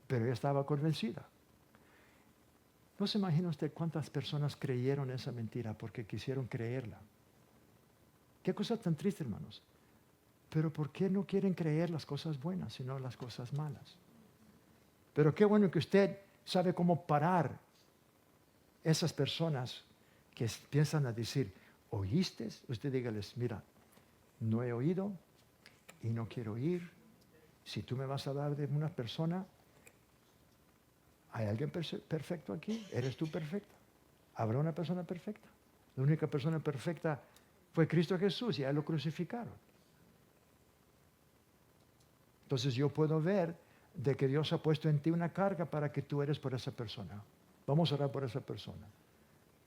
Pero ella estaba convencida. ¿No se imagina usted cuántas personas creyeron esa mentira porque quisieron creerla? Qué cosa tan triste, hermanos. Pero ¿por qué no quieren creer las cosas buenas, sino las cosas malas? Pero qué bueno que usted sabe cómo parar esas personas que piensan a decir, ¿oíste? Usted dígales, mira, no he oído y no quiero oír. Si tú me vas a hablar de una persona, ¿hay alguien perfecto aquí? ¿Eres tú perfecta? ¿Habrá una persona perfecta? La única persona perfecta fue Cristo Jesús y a él lo crucificaron. Entonces yo puedo ver de que Dios ha puesto en ti una carga para que tú eres por esa persona. Vamos a orar por esa persona.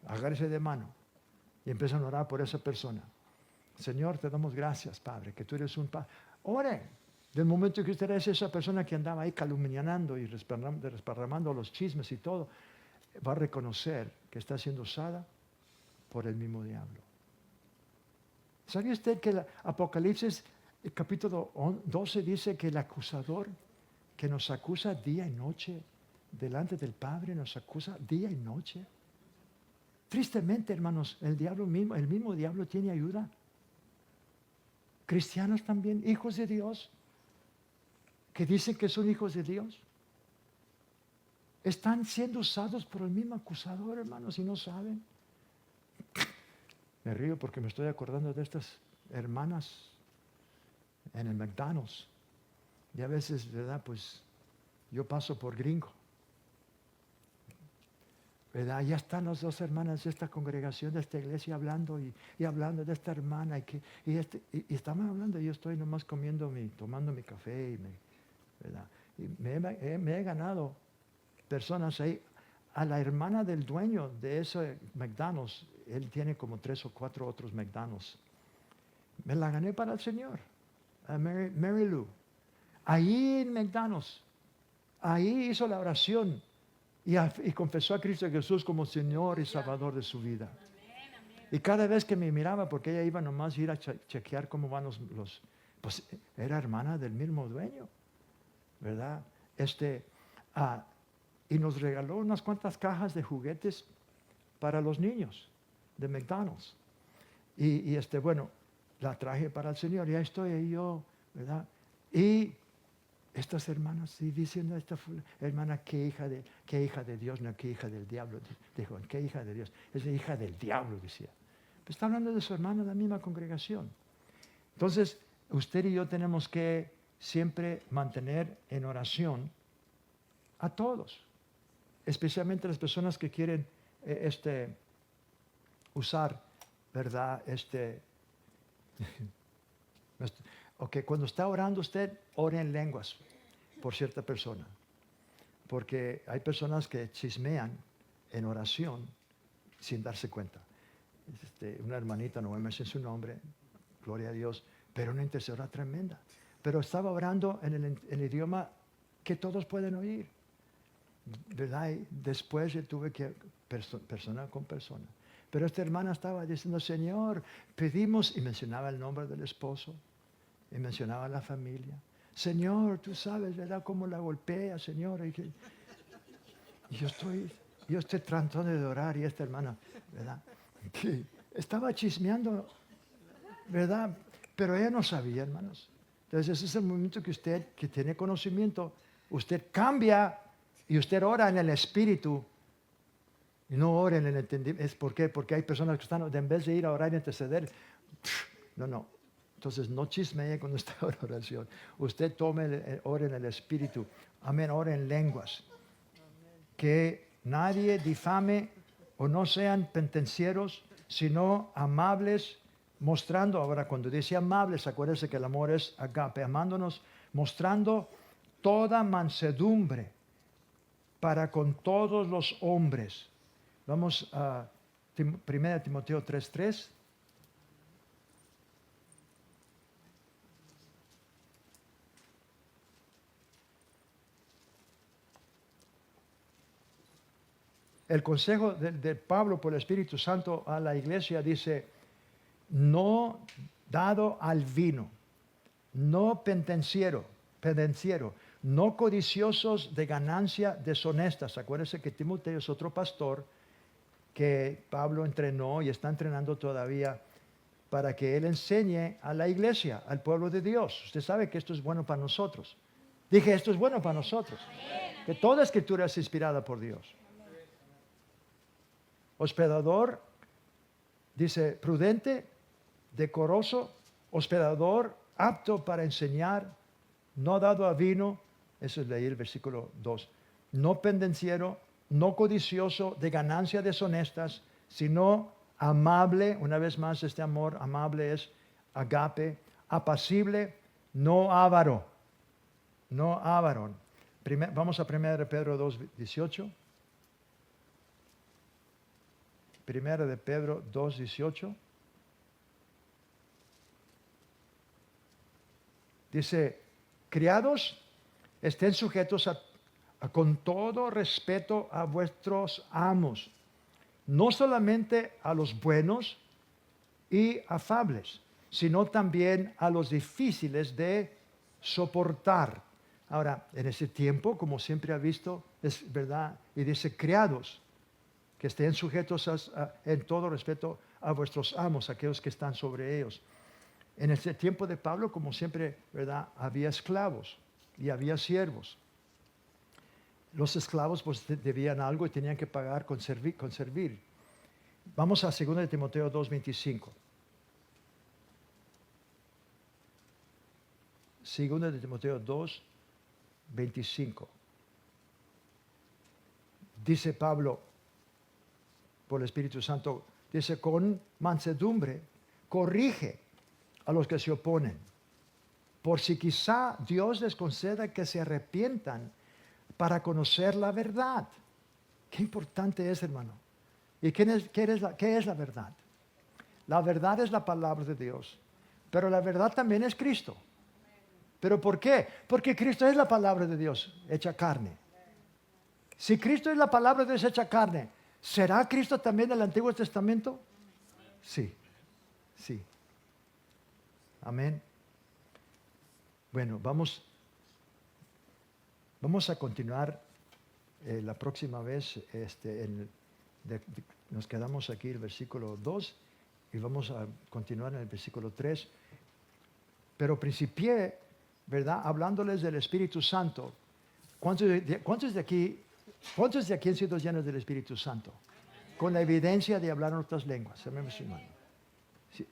Agárrese de mano y empiezan a orar por esa persona. Señor, te damos gracias, Padre, que tú eres un Padre. Ore. Del momento que usted es esa persona que andaba ahí calumniando y desparramando los chismes y todo, va a reconocer que está siendo usada por el mismo diablo. ¿Sabe usted que el Apocalipsis, el capítulo 12, dice que el acusador que nos acusa día y noche delante del Padre, nos acusa día y noche? Tristemente, hermanos, el mismo diablo tiene ayuda. Cristianos también, hijos de Dios, que dicen que son hijos de Dios, están siendo usados por el mismo acusador, hermanos, y no saben. Me río porque me estoy acordando de estas hermanas en el McDonald's. Y a veces, ¿verdad? Pues yo paso por gringo. ¿Verdad? Ya están las dos hermanas de esta congregación, de esta iglesia, hablando y hablando de esta hermana. Y estaban hablando y yo estoy nomás tomando mi café. ¿Verdad? Y me he ganado personas ahí. A la hermana del dueño de ese McDonald's, él tiene como 3 o 4 otros McDonald's. Me la gané para el Señor, a Mary Lou. Ahí en McDonald's, ahí hizo la oración y confesó a Cristo Jesús como Señor y Salvador de su vida. Y cada vez que me miraba, porque ella iba nomás a ir a chequear cómo van pues era hermana del mismo dueño, ¿verdad? Y nos regaló unas cuantas cajas de juguetes para los niños de McDonald's. Y bueno, la traje para el Señor, ya estoy ahí yo, ¿verdad? Y estas hermanas, sí, diciendo a esta hermana, qué hija de Dios, no qué hija del diablo. Dijo, qué hija de Dios, es la hija del diablo, decía. Pues está hablando de su hermana en la misma congregación. Entonces, usted y yo tenemos que siempre mantener en oración a todos, especialmente las personas que quieren usar, ¿verdad? Ok, cuando está orando usted, ore en lenguas por cierta persona. Porque hay personas que chismean en oración sin darse cuenta. Una hermanita, no voy a mencionar su nombre, gloria a Dios, pero una intercesora tremenda. Pero estaba orando en el idioma que todos pueden oír, ¿verdad? Y después yo tuve que, persona con persona. Pero esta hermana estaba diciendo, Señor, pedimos, y mencionaba el nombre del esposo, y mencionaba la familia. Señor, tú sabes, ¿verdad?, cómo la golpea, Señor. Y yo estoy tratando de orar, y esta hermana, ¿verdad?, que estaba chismeando, ¿verdad? Pero ella no sabía, hermanos. Entonces ese es el momento que usted, que tiene conocimiento, usted cambia y usted ora en el Espíritu. Y no ora en el entendimiento. ¿Por qué? Porque hay personas que están, en vez de ir a orar y interceder, no. Entonces no chismee cuando está en oración. Usted ore en el Espíritu. Amén, ore en lenguas. Que nadie difame o no sean pentencieros, sino amables, mostrando, ahora cuando dice amables, acuérdense que el amor es agape, amándonos, mostrando toda mansedumbre para con todos los hombres. Vamos a 1 Timoteo 3:3. El consejo de Pablo por el Espíritu Santo a la iglesia dice, no dado al vino, no pendenciero, no codiciosos de ganancia deshonestas. Acuérdense que Timoteo es otro pastor que Pablo entrenó y está entrenando todavía para que él enseñe a la iglesia, al pueblo de Dios. Usted sabe que esto es bueno para nosotros. Dije, esto es bueno para nosotros. Que toda escritura es inspirada por Dios. Hospedador, dice, prudente, decoroso, hospedador, apto para enseñar, no dado a vino, eso es leí el versículo 2, no pendenciero, no codicioso de ganancias deshonestas, sino amable, una vez más este amor amable es agape, apacible, no avaro, Vamos a 1 Pedro 2:18. 1 de Pedro 2:18. Dice, criados, estén sujetos con todo respeto a vuestros amos, no solamente a los buenos y afables, sino también a los difíciles de soportar. Ahora, en ese tiempo, como siempre ha visto, es verdad, y dice, criados, que estén sujetos en todo respeto a vuestros amos, aquellos que están sobre ellos. En ese tiempo de Pablo, como siempre, ¿verdad?, había esclavos y había siervos. Los esclavos pues debían algo y tenían que pagar con servir. Vamos a 2 de Timoteo 2:25. 2 de Timoteo 2:25. Dice Pablo, por el Espíritu Santo, dice, con mansedumbre, corrige a los que se oponen, por si quizá Dios les conceda que se arrepientan para conocer la verdad. Qué importante es, hermano. ¿Y qué es la verdad? La verdad es la palabra de Dios, pero la verdad también es Cristo. ¿Pero por qué? Porque Cristo es la palabra de Dios hecha carne. Si Cristo es la palabra de Dios hecha carne, ¿será Cristo también del Antiguo Testamento? Sí, sí. Amén. Bueno, vamos a continuar la próxima vez. Nos quedamos aquí en el versículo 2 y vamos a continuar en el versículo 3. Pero principié, ¿verdad? Hablándoles del Espíritu Santo. ¿Cuántos de aquí han sido llenos del Espíritu Santo? Con la evidencia de hablar en otras lenguas. Sí,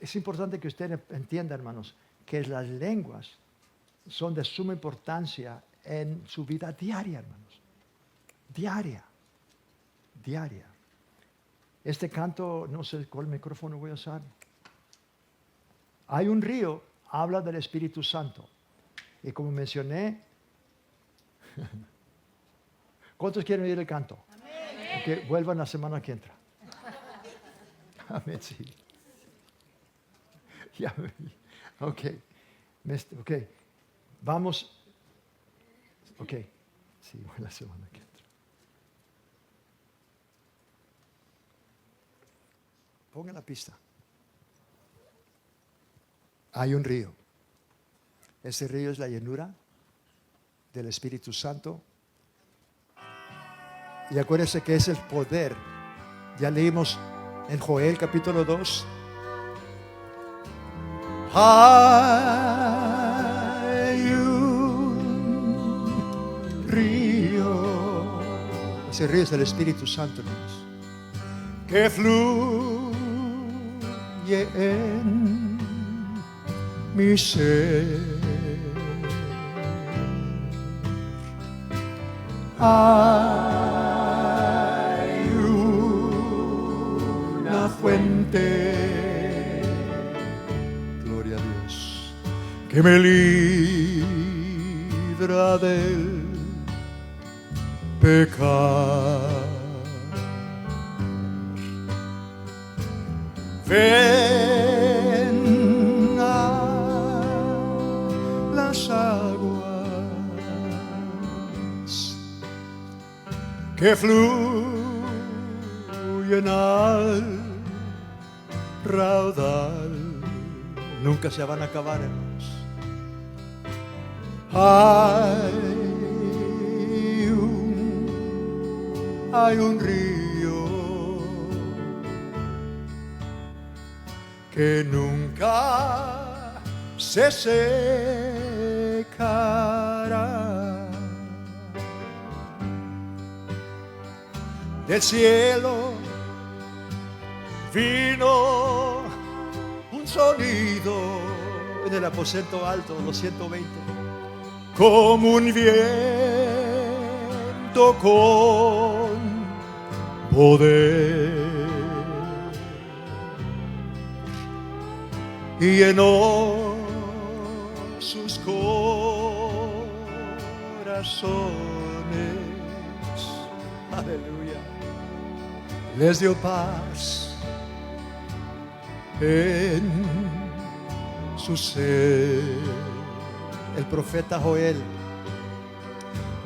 es importante que usted entienda, hermanos, que las lenguas son de suma importancia en su vida diaria, hermanos. Diaria. Este canto, no sé cuál micrófono voy a usar. Hay un río, habla del Espíritu Santo. Y como mencioné, ¿cuántos quieren oír el canto? Amén. Que vuelvan la semana que entra. Amén, sí. Ya, ok. Vamos. Ok. Sí, la semana que entra. Pongan la pista. Hay un río. Ese río es la llenura del Espíritu Santo. Y acuérdense que es el poder. Ya leímos en Joel capítulo 2. Hay un río. Ese río es el Espíritu Santo, hermanos, que fluye en mi ser. Hay una fuente, gloria a Dios, que me libra del pecado. Ven a las aguas que fluyen al raudal. Nunca se van a acabar, hermanos. Hay un río que nunca se secará. Del cielo vino un sonido en el aposento alto, los 120, como un viento con poder, y llenó sus corazones. Aleluya. Les dio paz en su ser. El profeta Joel,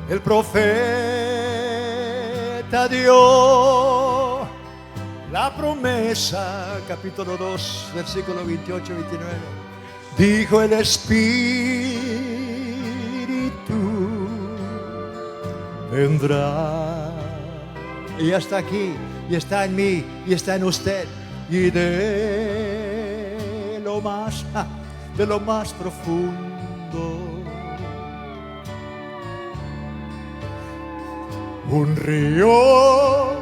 el profeta dio la promesa, capítulo 2, versículo 28 y 29. Dijo el Espíritu vendrá. Y ya está aquí, y está en mí, y está en usted. Y de lo más profundo, un río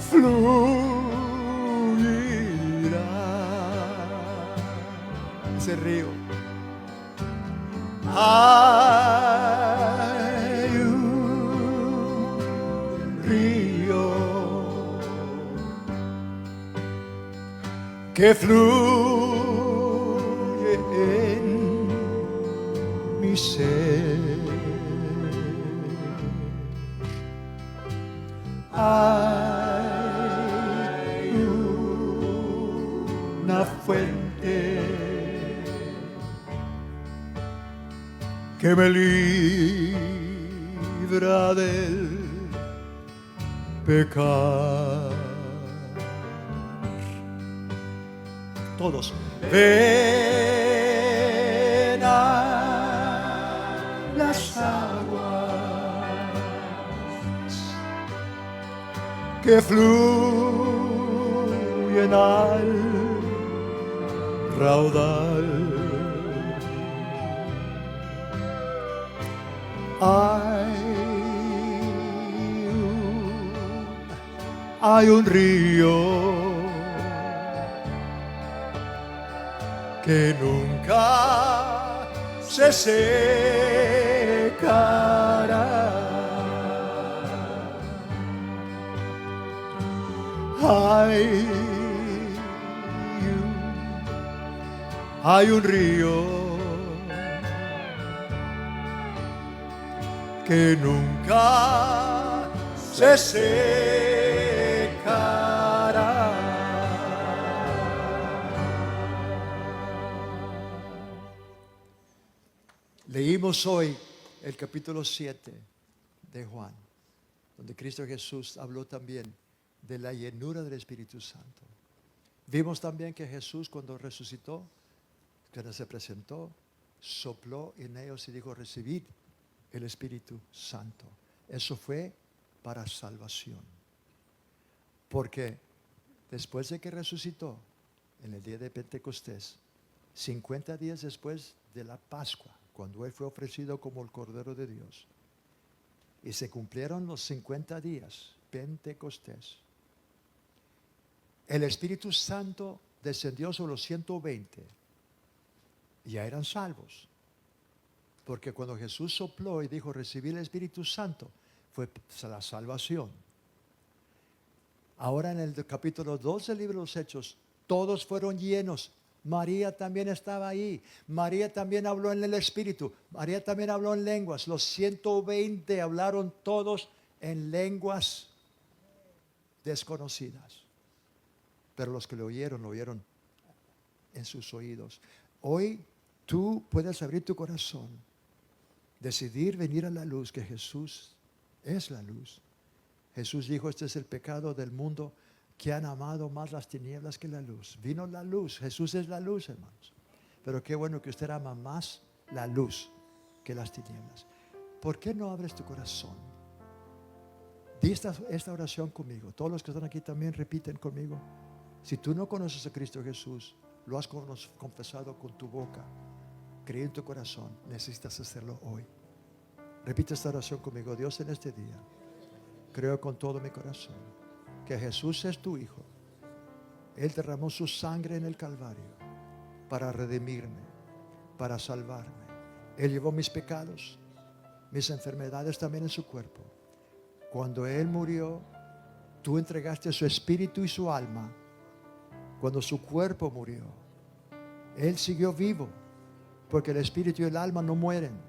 fluirá. Ese río. Hay un río que fluye en mi ser. Hay una fuente que me libra del pecado. todos. Ven a las aguas que fluyen al raudal. Hay un río que nunca se secará. Hay un río que nunca se secará. Leímos hoy el capítulo 7 de Juan, donde Cristo Jesús habló también de la llenura del Espíritu Santo. Vimos también que Jesús, cuando resucitó, cuando se presentó, sopló en ellos y dijo: recibid el Espíritu Santo. Eso fue para salvación. Porque después de que resucitó, en el día de Pentecostés, 50 días después de la Pascua, cuando Él fue ofrecido como el Cordero de Dios, y se cumplieron los 50 días, Pentecostés, el Espíritu Santo descendió sobre los 120, y ya eran salvos. Porque cuando Jesús sopló y dijo: recibir el Espíritu Santo, fue la salvación. Ahora en el capítulo 2 del libro de los Hechos, todos fueron llenos. María también estaba ahí. María también habló en el Espíritu. María también habló en lenguas. Los 120 hablaron todos en lenguas desconocidas. Pero los que lo oyeron en sus oídos. Hoy tú puedes abrir tu corazón, decidir venir a la luz, que Jesús es la luz. Jesús dijo: este es el pecado del mundo, que han amado más las tinieblas que la luz. Vino la luz. Jesús es la luz, hermanos. Pero qué bueno que usted ama más la luz que las tinieblas. ¿Por qué no abres tu corazón? Di esta oración conmigo. Todos los que están aquí también repiten conmigo. Si tú no conoces a Cristo Jesús, lo has confesado con tu boca, creí en tu corazón, necesitas hacerlo hoy. Repite esta oración conmigo. Dios, en este día creo con todo mi corazón que Jesús es tu Hijo. Él derramó su sangre en el Calvario para redimirme, para salvarme. Él llevó mis pecados, mis enfermedades también en su cuerpo. Cuando Él murió, tú entregaste su espíritu y su alma. Cuando su cuerpo murió, Él siguió vivo, porque el espíritu y el alma no mueren.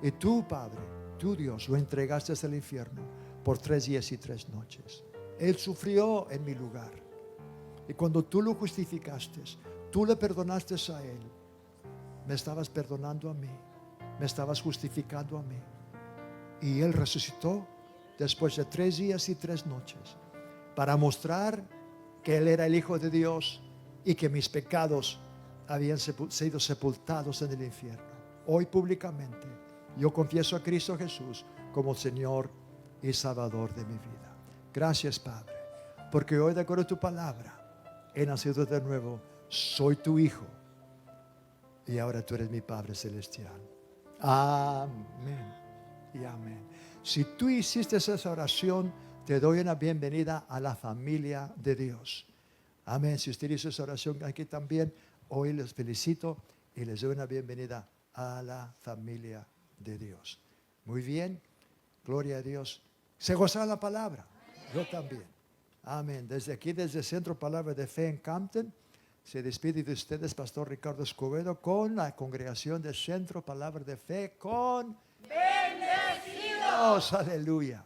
Y tú, Padre, tú, Dios, lo entregaste al infierno por 3 días y 3 noches. Él sufrió en mi lugar. Y cuando tú lo justificaste, tú le perdonaste a Él, me estabas perdonando a mí, me estabas justificando a mí. Y Él resucitó después de 3 días y 3 noches para mostrar que Él era el Hijo de Dios y que mis pecados habían sido sepultados en el infierno. Hoy públicamente yo confieso a Cristo Jesús como Señor y Salvador de mi vida. Gracias, Padre, porque hoy, de acuerdo a tu palabra, he nacido de nuevo, soy tu Hijo y ahora tú eres mi Padre Celestial. Amén y amén. Si tú hiciste esa oración, te doy una bienvenida a la familia de Dios. Amén. Si usted hizo esa oración aquí también, hoy les felicito y les doy una bienvenida a la familia de Dios. Muy bien. Gloria a Dios. ¿Se gozaba la palabra? Yo también. Amén. Desde aquí, desde el Centro Palabra de Fe en Campton, se despide de ustedes Pastor Ricardo Escobedo con la congregación del Centro Palabra de Fe con... ¡Bendecidos! Aleluya.